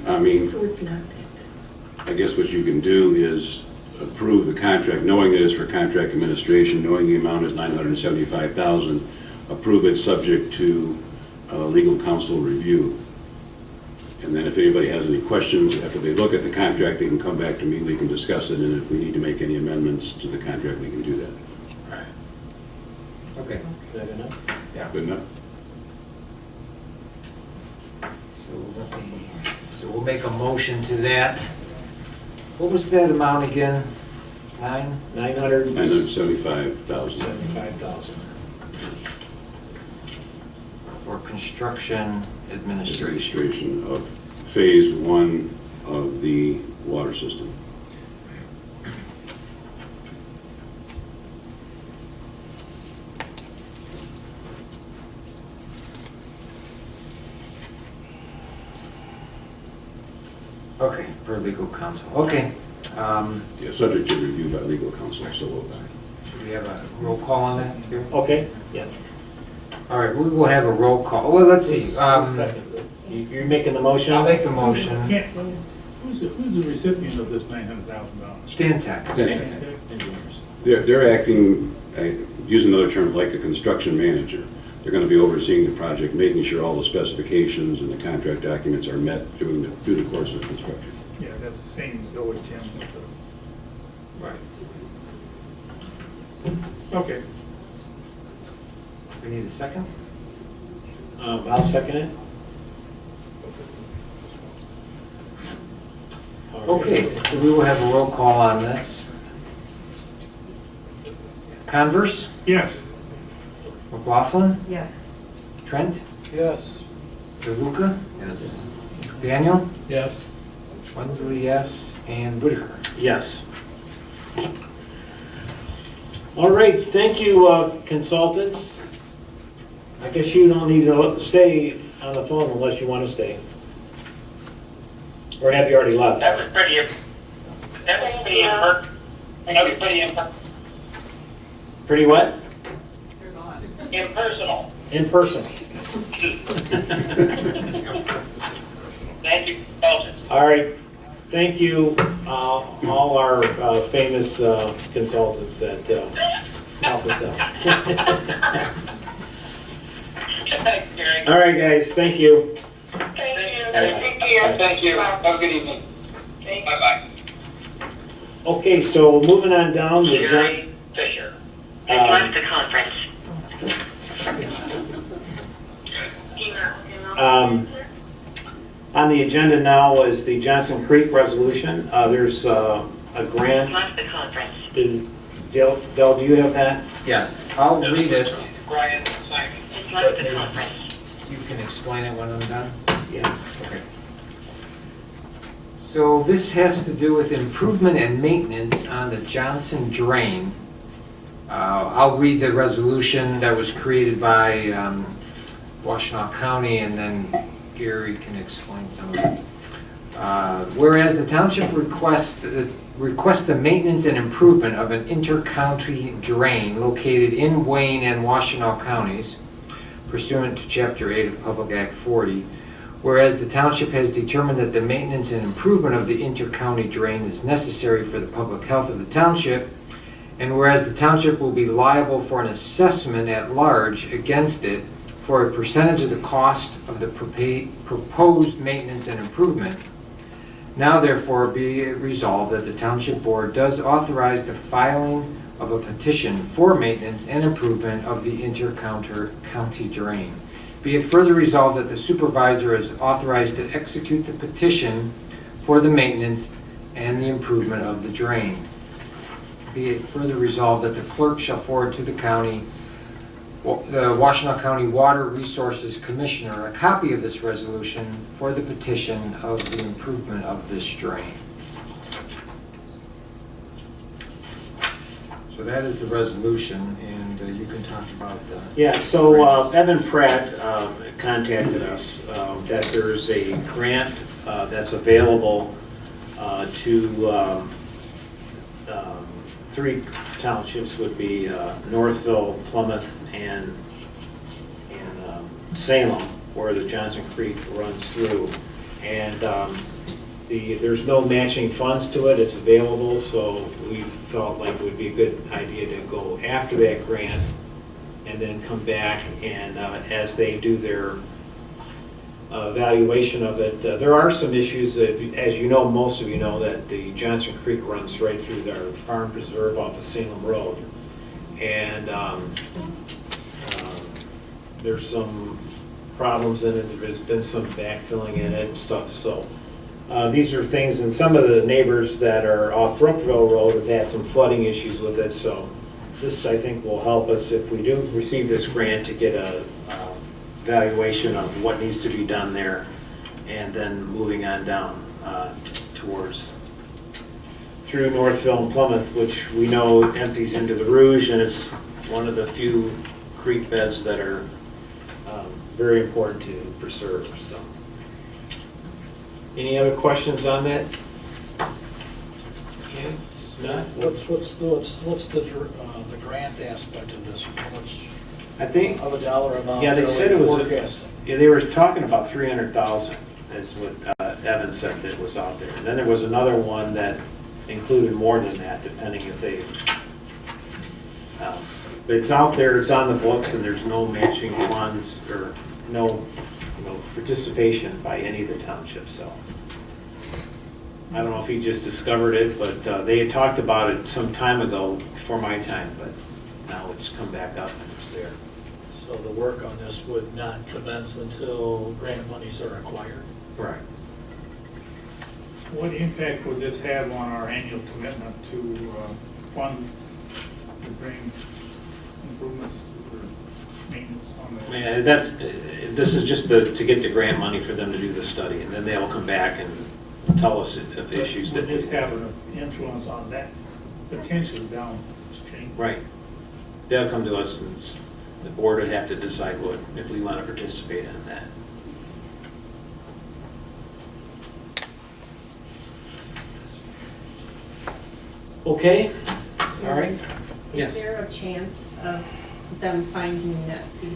I guess what you can do is approve the contract, knowing it is for contract administration, knowing the amount is $975,000, approve it subject to legal counsel review. And then if anybody has any questions, after they look at the contract, they can come back to me, we can discuss it, and if we need to make any amendments to the contract, we can do that. All right. Okay. Is that enough? Yeah. Good enough? So we'll make a motion to that. What was that amount again? 975,000. $975,000. For construction administration. Administration of phase 1 of the water system. Okay, for legal counsel. Okay. Yeah, subject to review by legal counsel, so will I. Do we have a roll call on that here? Okay, yeah. All right, we will have a roll call. Well, let's see. Who seconds it? You're making the motion? I'll make the motion. Who's the recipient of this $900,000? Stantec. Engineers. They're acting, use another term, like a construction manager. They're going to be overseeing the project, making sure all the specifications and the contract documents are met through the course of construction. Yeah, that's the same as always, Tim. Right. Okay. We need a second? I'll second it. All right. Okay, so we will have a roll call on this. Converse? Yes. McLaughlin? Yes. Trent? Yes. DeLuca? Yes. Daniel? Yes. Wensley, yes. And Whitaker? Yes. All right, thank you, consultants. I guess you don't need to stay on the phone unless you want to stay. Or have you already left? That was pretty Pretty what? impersonal. In person. Thank you, Elton. All right, thank you, all our famous consultants that help us out. Thanks, Gary. All right, guys, thank you. Thank you. Thank you. Thank you. Have a good evening. Bye-bye. Okay, so moving on down the Gary Fisher. The conference. on the agenda now is the Johnson Creek resolution. There's a grant. The conference. Del, do you have that? Yes, I'll read it. Brian Simon. The conference. You can explain it when I'm done. Yeah. Okay. So this has to do with improvement and maintenance on the Johnson Drain. I'll read the resolution that was created by Washtenaw County, and then Gary can explain some of it. Whereas the township requests the maintenance and improvement of an inter-county drain located in Wayne and Washtenaw counties pursuant to Chapter 8 of Public Act 40, whereas the township has determined that the maintenance and improvement of the inter-county drain is necessary for the public health of the township, and whereas the township will be liable for an assessment at large against it for a percentage of the cost of the proposed maintenance and improvement, now therefore be it resolved that the township board does authorize the filing of a petition for maintenance and improvement of the inter-county drain. Be it further resolved that the supervisor is authorized to execute the petition for the maintenance and the improvement of the drain. Be it further resolved that the clerk shall forward to the Washtenaw County Water Resources Commissioner a copy of this resolution for the petition of the improvement of this drain. So that is the resolution, and you can talk about the... Yeah, so Evan Pratt contacted us that there's a grant that's available to three townships, would be Northville, Plymouth, and Salem, where the Johnson Creek runs through. And there's no matching funds to it, it's available, so we felt like it would be a good idea to go after that grant and then come back and as they do their evaluation of it, there are some issues that, as you know, most of you know, that the Johnson Creek runs right through their farm preserve off of Salem Road. And there's some problems in it, there's been some backfilling in it and stuff, so these are things, and some of the neighbors that are off Brookville Road have had some flooding issues with it, so this, I think, will help us if we do receive this grant to get a evaluation of what needs to be done there, and then moving on down towards through Northville and Plymouth, which we know empties into the Rouge, and it's one of the few creek beds that are very important to preserve. So, any other questions on that? Okay, not. What's the grant aspect of this? How much I think. of a dollar amount? Yeah, they said it was. Forecasting? Yeah, they were talking about 300,000. Is what Evan said that was out there. And then there was another one that included more than that, depending if they. But it's out there, it's on the books, and there's no matching funds or no participation by any of the townships. So I don't know if he just discovered it, but they had talked about it some time ago, before my time, but now it's come back up and it's there. So the work on this would not commence until grant monies are acquired? Right. What impact would this have on our annual commitment to fund the drain improvements or maintenance on the? Yeah, this is just to get the grant money for them to do the study, and then they'll come back and tell us if issues that. Would this have an influence on that potentially downstream? Right. They'll come to us and the board would have to decide if we want to participate in that. Okay, all right. Yes. Is there a chance of them finding that the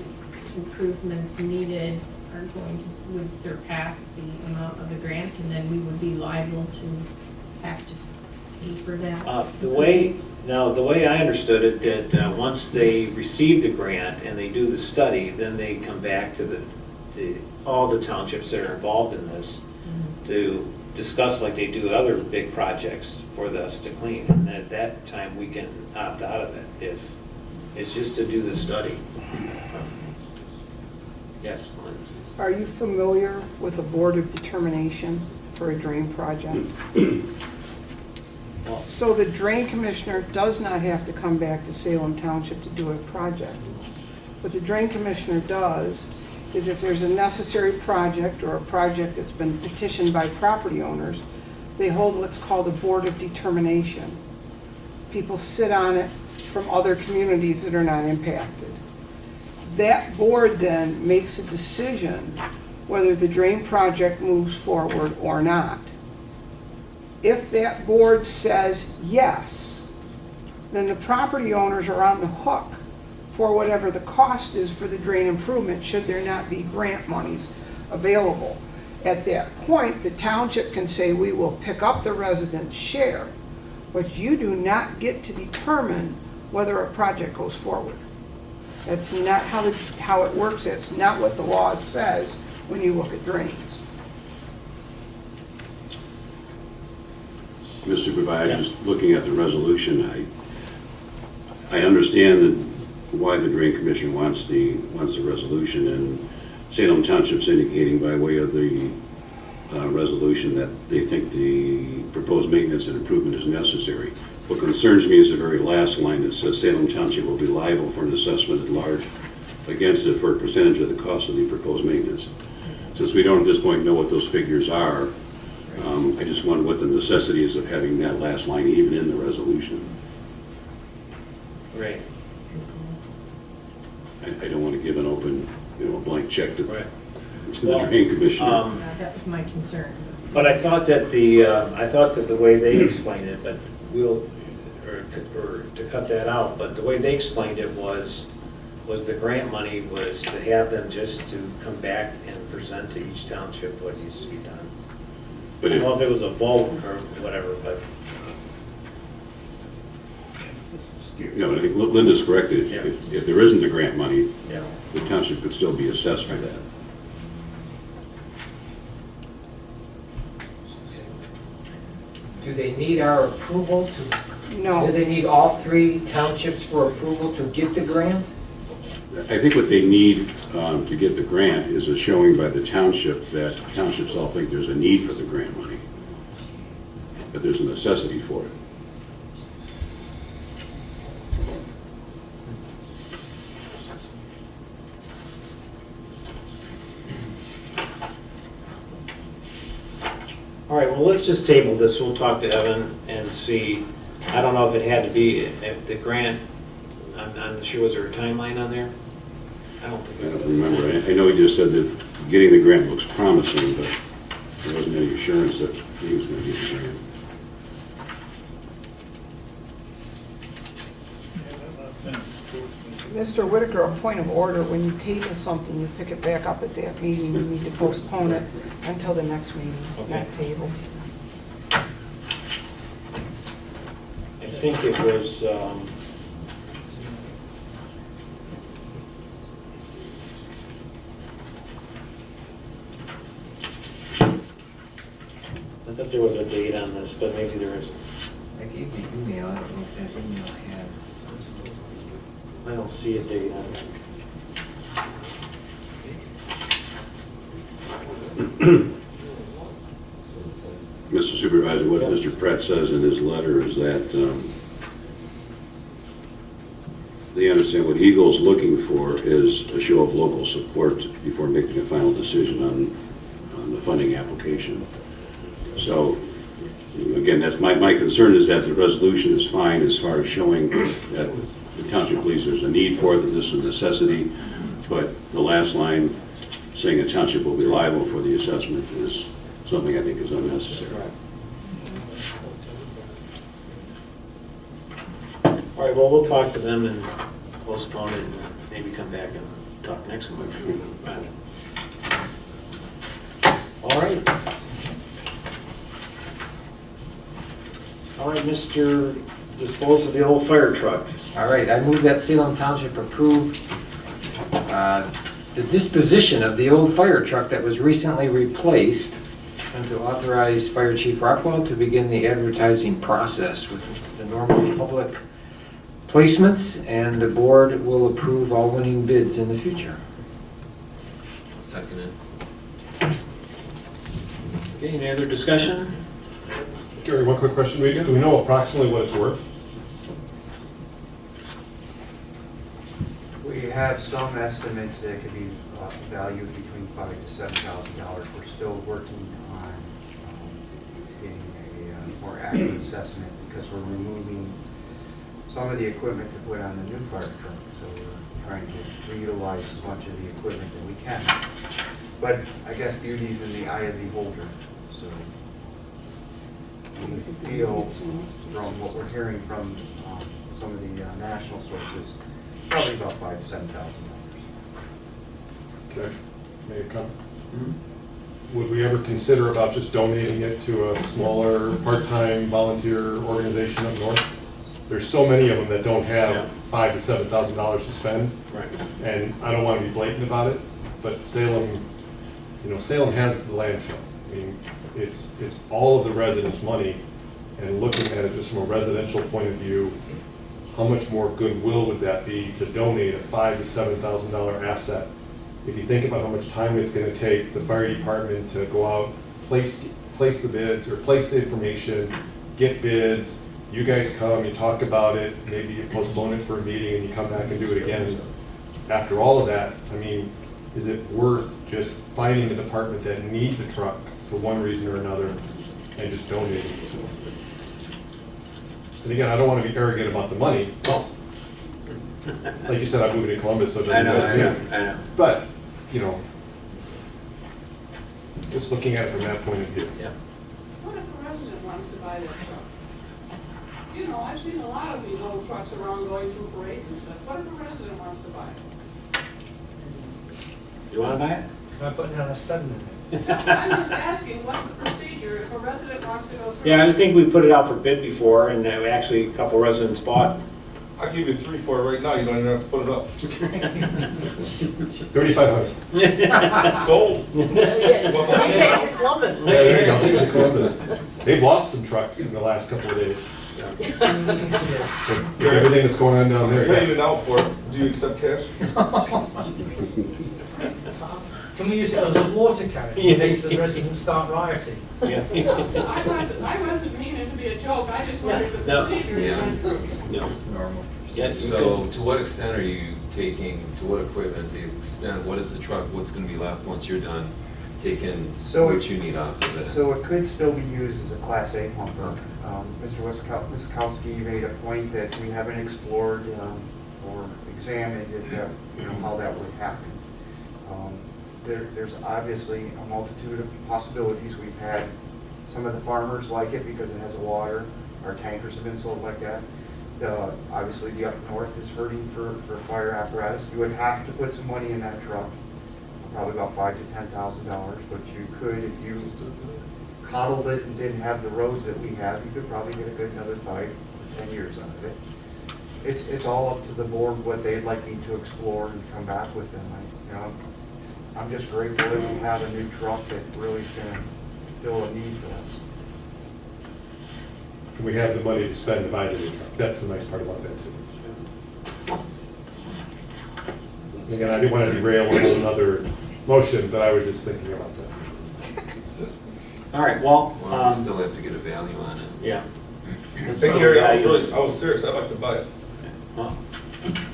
improvements needed are would surpass the amount of the grant, and then we would be liable to have to pay for that? The way I understood it, that once they receive the grant and they do the study, then they come back to all the townships that are involved in this to discuss, like they do other big projects, for us to clean. And at that time, we can opt out of it if it's just to do the study. Yes, Lynn? Are you familiar with a board of determination for a drain project? So the drain commissioner does not have to come back to Salem Township to do a project. What the drain commissioner does is, if there's a necessary project or a project that's been petitioned by property owners, they hold what's called a board of determination. People sit on it from other communities that are not impacted. That board then makes a decision whether the drain project moves forward or not. If that board says yes, then the property owners are on the hook for whatever the cost is for the drain improvement, should there not be grant monies available. At that point, the township can say, we will pick up the residents' share, but you do not get to determine whether a project goes forward. That's not how it works. That's not what the law says when you look at drains. Mr. Supervisor, just looking at the resolution, I understand that why the Drain Commission wants the resolution, and Salem Township's indicating by way of the resolution that they think the proposed maintenance and improvement is necessary. What concerns me is the very last line that says Salem Township will be liable for an assessment at large against it for a percentage of the cost of the proposed maintenance. Since we don't at this point know what those figures are, I just wonder what the necessity is of having that last line even in the resolution. Right. I don't want to give an open, a blank check to Right. the Drain Commissioner. That was my concern. But I thought that the way they explained it, but or to cut that out, but the way they explained it was the grant money was to have them just to come back and present to each township what needs to be done. I don't know if it was a vote or whatever, but. Yeah, but I think Linda's correct. If there isn't the grant money, Yeah. the township could still be assessed for that. Do they need our approval to? No. Do they need all 3 townships for approval to get the grant? I think what they need to get the grant is a showing by the township that townships all think there's a need for the grant money, that there's a necessity for it. All right, well, let's just table this. We'll talk to Evan and see. I don't know if it had to be, if the grant, I'm not sure, was there a timeline on there? I don't think I there don't was. remember. I know he just said that getting the grant looks promising, but there wasn't any assurance that he was going to get the grant. Mr. Whitaker, a point of order, when you table something, you pick it back up at that meeting, you need to postpone it until the next meeting, not table. I think it was, I thought there was a date on this, but maybe there isn't. I gave the email, I don't know if that email had. I don't see a date on it. Mr. Supervisor, what Mr. Pratt says in his letter is that they understand what Eagle's looking for is a show of local support before making a final decision on the funding application. So, again, that's my concern is that the resolution is fine as far as showing that the township believes there's a need for it, that this is a necessity, but the last line saying a township will be liable for the assessment is something I think is unnecessary. All right, well, we'll talk to them and postpone it and maybe come back and talk next month. All right. All right, Mr. Dispose of the old fire truck. All right, I move that Salem Township approve the disposition of the old fire truck that was recently replaced, and to authorize Fire Chief Rockwell to begin the advertising process with the normal public placements, and the board will approve all winning bids in the future. I'll second it. Okay, any other discussion? Gary, one quick question. Do we know approximately what it's worth? We have some estimates that could be valued between $5,000 to $7,000. We're still working on getting a more accurate assessment because we're removing some of the equipment to put on the new fire truck. So we're trying to reutilize as much of the equipment that we can. But I guess beauty's in the eye of the beholder. So we feel from what we're hearing from some of the national sources, probably about $5,000 to $7,000. Okay, may I come? Would we ever consider about just donating it to a smaller, part-time volunteer organization up north? There's so many of them that don't have $5,000 to $7,000 to spend. Right. And I don't want to be blatant about it, but Salem, Salem has the landfill. I mean, it's all of the residents' money, and looking at it just from a residential point of view, how much more goodwill would that be to donate a $5,000 to $7,000 asset? If you think about how much time it's going to take the fire department to go out, place the bids, or place the information, get bids, you guys come, you talk about it, maybe you postpone it for a meeting and you come back and do it again. After all of that, I mean, is it worth just finding the department that needs a truck for one reason or another and just donating it to them? And again, I don't want to be arrogant about the money. Like you said, I'm moving to Columbus, so it doesn't matter. I know. But, just looking at it from that point of view. Yeah. What if a resident wants to buy that truck? You know, I've seen a lot of these old trucks around going through parades and stuff. What if a resident wants to buy it? You want to buy it? Can I put down a 7 in it? I'm just asking, what's the procedure if a resident wants to go through? Yeah, I think we put it out for bid before, and actually a couple residents bought. I'll give you 3 for it right now, you don't even have to put it up. 3,500. Sold. You take it to Columbus. Yeah, there you go, take it to Columbus. They've lost some trucks in the last couple of days. With everything that's going on down there. You're paying it out for it. Do you accept cash? Can we use it as a water cannon in case the residents start rioting? I wasn't meaning to be a joke, I just wondered the procedure you went through. No. It's normal. Yes, So to what extent are you taking, to what equipment, the extent, what is the truck, what's going to be left once you're done taking what you need off of it? So it could still be used as a Class A pumper. Mr. Wiskowski made a point that we haven't explored or examined how that would happen. There's obviously a multitude of possibilities. We've had some of the farmers like it because it has a water. Our tankers have been sold like that. Obviously, the up north is hurting for fire apparatus. You would have to put some money in that truck, probably about $5,000 to $10,000. But you could, if you coddled it and didn't have the roads that we have, you could probably get a good another 5 or 10 years out of it. It's all up to the board what they'd like me to explore and come back with them. I'm just grateful that we have a new truck that really is going to fill a need for us. And we have the money to spend to buy the new truck. That's the nice part about that too. Again, I didn't want to derail a whole nother motion, but I was just thinking about that. All right, well. Well, we still have to get a value on it. Yeah. Hey Gary, I was serious, I'd like to buy it. Well,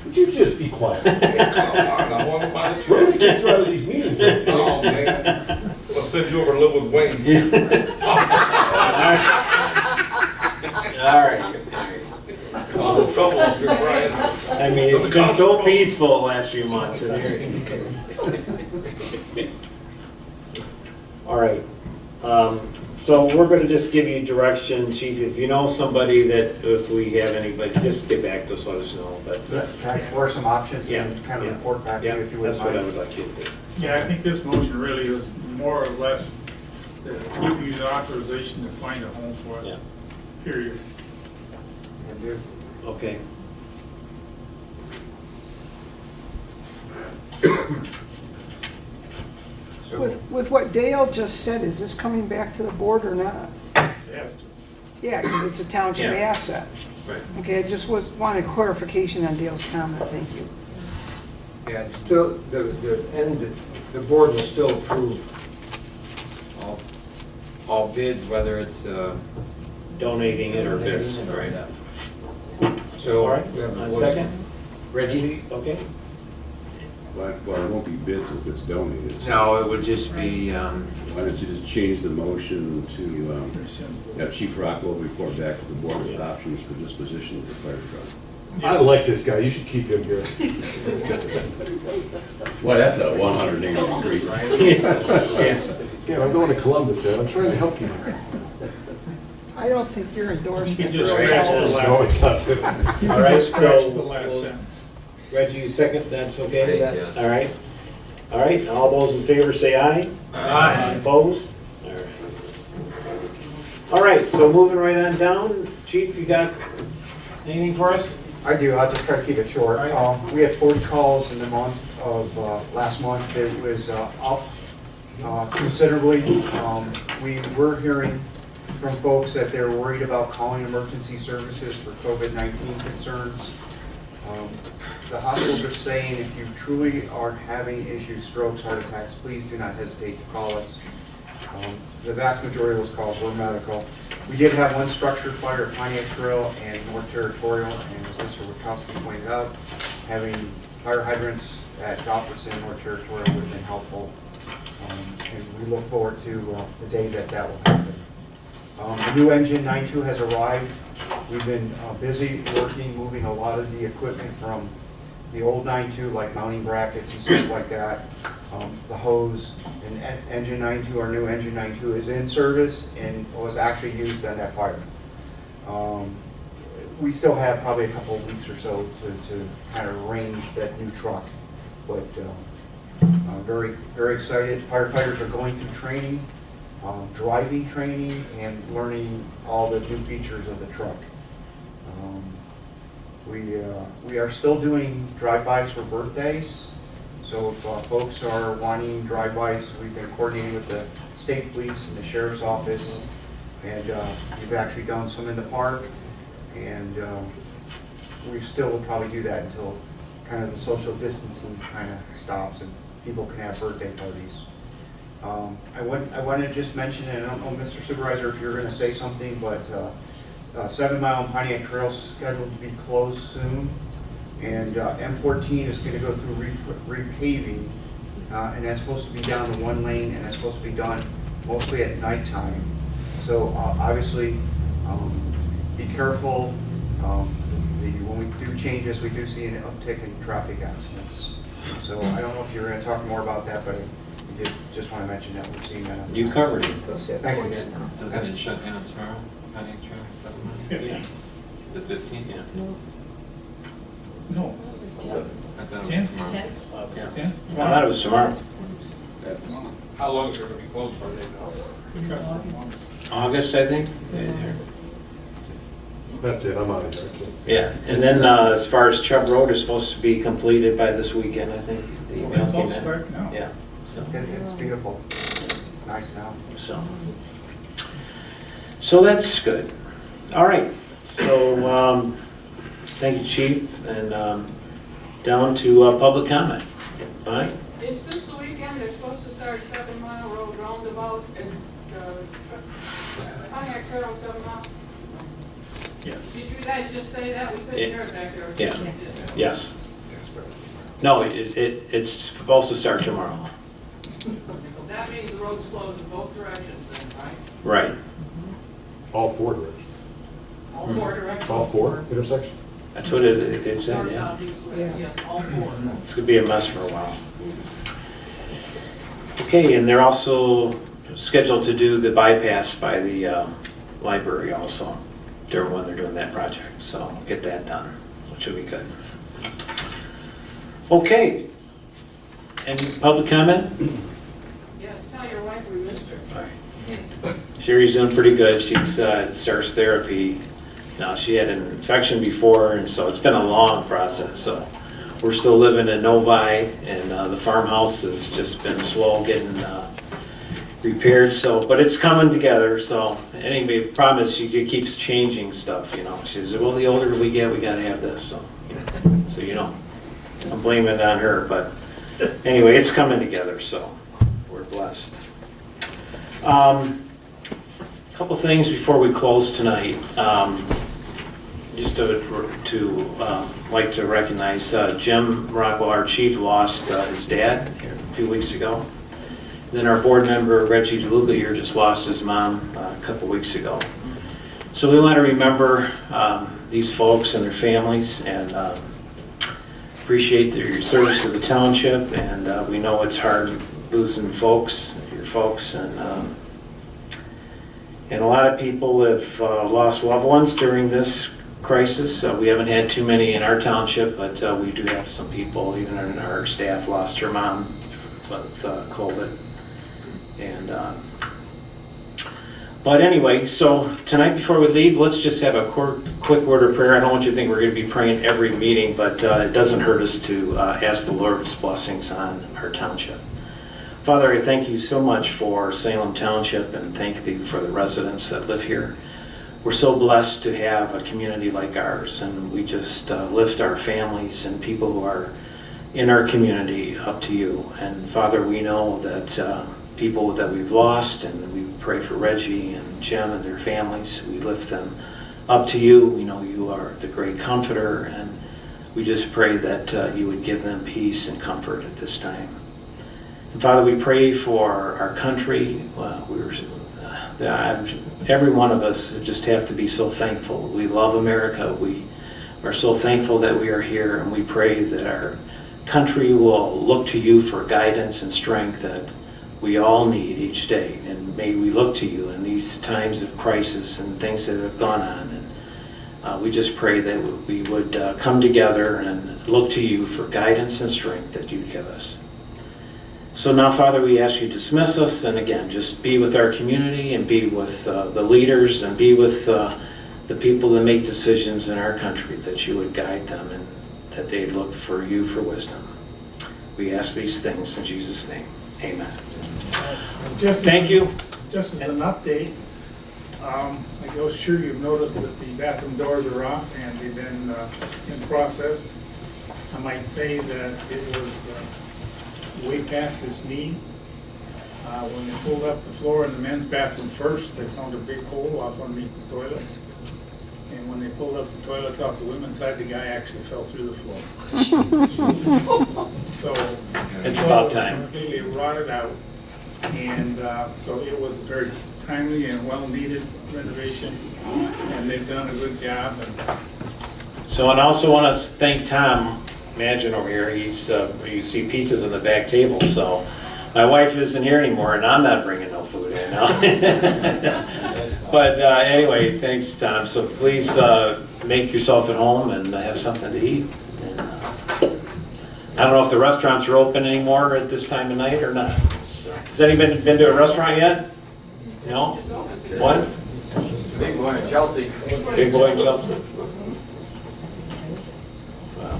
Would you just be quiet? Yeah, come on, I want to buy the We're truck. going to get you out of these meetings. Oh, man. I'll send you over to live with Wayne. all right. Cause trouble up here, Brian. I mean, it's been so peaceful the last few months. And all right. So we're going to just give you direction, Chief. If you know somebody that, if we have anybody, just get back to us, let us know. But Can I explore some options and kind of report back to you if you would that's what I mind? would like you to do. Yeah, I think this motion really is more or less to give you the authorization to find a home for it. Yeah. Period. Okay. With what Dale just said, is this coming back to the board or not? Yes. Yeah, because it's a township Yeah. asset. Right. Okay, I just wanted clarification on Dale's comment, thank you. Yeah, it's still, the board will still approve all bids, whether it's Donating it or bids. donating it or Right. not. So, All right. we have a On motion. second? Reggie? Okay. Well, it won't be bids if it's donated. So No, it would just be, why don't you just change the motion to have Chief Rockwell report back to the board with options for disposition of the fire truck? I like this guy. You should keep him here. Well, that's a 180 degree. Again, I'm going to Columbus, Ed. I'm trying to help you. I don't think your endorsement You just really scratched the helps. last- No, it doesn't. All right, Scratch the so last sentence. Reggie, second, that's okay with that? Yes. All right. All right, all those in favor say aye. Aye. Opposed? All right. All right, so moving right on down, Chief, you got anything for us? I do, I'll just try to keep it short. We had 40 calls in the month of, last month. It was up considerably. We were hearing from folks that they're worried about calling emergency services for COVID-19 concerns. The hospitals are saying if you truly are having issues, strokes, heart attacks, please do not hesitate to call us. The vast majority of those calls were medical. We did have one structure fire at Pontiac Trail and North Territorial, and as Mr. Witkowski pointed out, having fire hydrants at Dofferson, North Territorial would have been helpful. And we look forward to the day that that will happen. The new engine 9.2 has arrived. We've been busy working, moving a lot of the equipment from the old 9.2, like mounting brackets and stuff like that. The hose and engine 9.2, our new engine 9.2 is in service and was actually used on that fire. We still have probably a couple of weeks or so to kind of arrange that new truck, but very, very excited. Firefighters are going through training, driving training, and learning all the new features of the truck. We are still doing drive-bys for birthdays. So if folks are wanting drive-bys, we've been coordinating with the state police and the sheriff's office, and we've actually done some in the park, and we still will probably do that until kind of the social distancing kind of stops and people can have birthday parties. I want to just mention, and I don't know, Mr. Supervisor, if you're going to say something, but 7 Mile and Pontiac Trail is scheduled to be closed soon. And M14 is going to go through repaving, and that's supposed to be down to one lane, and that's supposed to be done mostly at nighttime. So obviously, be careful. When we do changes, we do see an uptick in traffic accidents. So I don't know if you're going to talk more about that, but I just want to mention that we're seeing that. You covered it. Thank you. Doesn't it shut down tomorrow? Pontiac Trail, 7 Mile? Yeah. The 15th? Yeah. No. I thought it was 10? tomorrow. Yeah. 10? I thought it was tomorrow. How long is it going to be closed for, they know? August, I think. That's it, I'm out of here. Yeah, and then as far as Chubb Road is supposed to be completed by this weekend, I think. The email It's came all in. start now. Yeah, so. It's beautiful. Nice now. So that's good. All right, so thank you, Chief, and down to public comment. Bye. Is this the weekend they're supposed to start 7 Mile Road roundabout and Pontiac Trail on 7 Mile? Yeah. Did you guys just say that? We couldn't hear it back there. Yeah. Yes. No, it's supposed to start tomorrow. That means the road's closed in both directions then, right? Right. All four directions. All four directions? All four intersections. That's what it said, North, yeah. south, east, west, yes, all four. It's gonna be a mess for a while. Okay, and they're also scheduled to do the bypass by the library also, during when they're doing that project, so get that done, which will be good. Okay. Any public comment? Yes, tell your wife we missed her. Sherry's doing pretty good. She's starts therapy now. She had an infection before, and so it's been a long process. So we're still living in Novi, and the farmhouse has just been slow getting repaired. So, but it's coming together. So anyway, the problem is she keeps changing stuff. You know, she says, "Well, the older we get, we got to have this." So you know, I'm blaming it on her, but anyway, it's coming together. So we're blessed. Couple things before we close tonight. Just like to recognize Jim Rockwell, our chief, lost his dad a few weeks ago. Then our board member Reggie DeLuca here just lost his mom a couple weeks ago. So we want to remember these folks and their families, and appreciate your service to the township. And we know it's hard losing your folks, and a lot of people have lost loved ones during this crisis. We haven't had too many in our township, but we do have some people, even in our staff, lost her mom with COVID. And but anyway, so tonight before we leave, let's just have a quick word of prayer. I don't want you to think we're going to be praying every meeting, but it doesn't hurt us to ask the Lord's blessings on our township. Father, I thank you so much for Salem Township and thank you for the residents that live here. We're so blessed to have a community like ours, and we just lift our families and people who are in our community up to you. And Father, we know that people that we've lost, and we pray for Reggie and Jim and their families. We lift them up to you. We know you are the great comforter, and we just pray that you would give them peace and comfort at this time. And Father, we pray for our country. Every one of us just have to be so thankful. We love America. We are so thankful that we are here, and we pray that our country will look to you for guidance and strength that we all need each day. And may we look to you in these times of crisis and things that have gone on. And we just pray that we would come together and look to you for guidance and strength that you give us. So now, Father, we ask you to dismiss us, and again, just be with our community and be with the leaders and be with the people that make decisions in our country, that you would guide them and that they'd look for you for wisdom. We ask these things in Jesus' name. Amen. Thank you. Just as an update, I'm sure you've noticed that the bathroom doors are off and they've been in process. I might say that it was way past its need. When they pulled up the floor in the men's bathroom first, they found a big hole off underneath the toilets. And when they pulled up the toilets off the women's side, the guy actually fell through the floor. So it's about time. Completely rotted out. And so it was a very timely and well-needed renovation, and they've done a good job. So, and I also want to thank Tom Magin over here. He's you see pizzas on the back table. So my wife isn't here anymore, and I'm not bringing no food in now. But anyway, thanks, Tom. So please make yourself at home and have something to eat. And, I don't know if the restaurants are open anymore at this time of night or not. Has anybody been to a restaurant yet? No? What? Big boy in Chelsea. Big boy in Chelsea. Wow.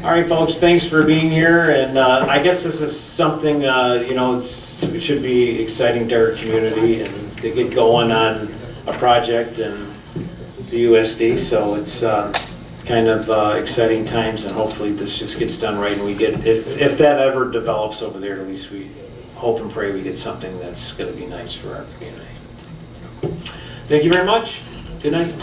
All right, folks, thanks for being here. And I guess this is something, it should be exciting to our community and to get going on a project in the USD. So it's kind of exciting times, and hopefully this just gets done right. And we get, if that ever develops over there, at least we hope and pray we get something that's going to be nice for our community. Thank you very much. Good night.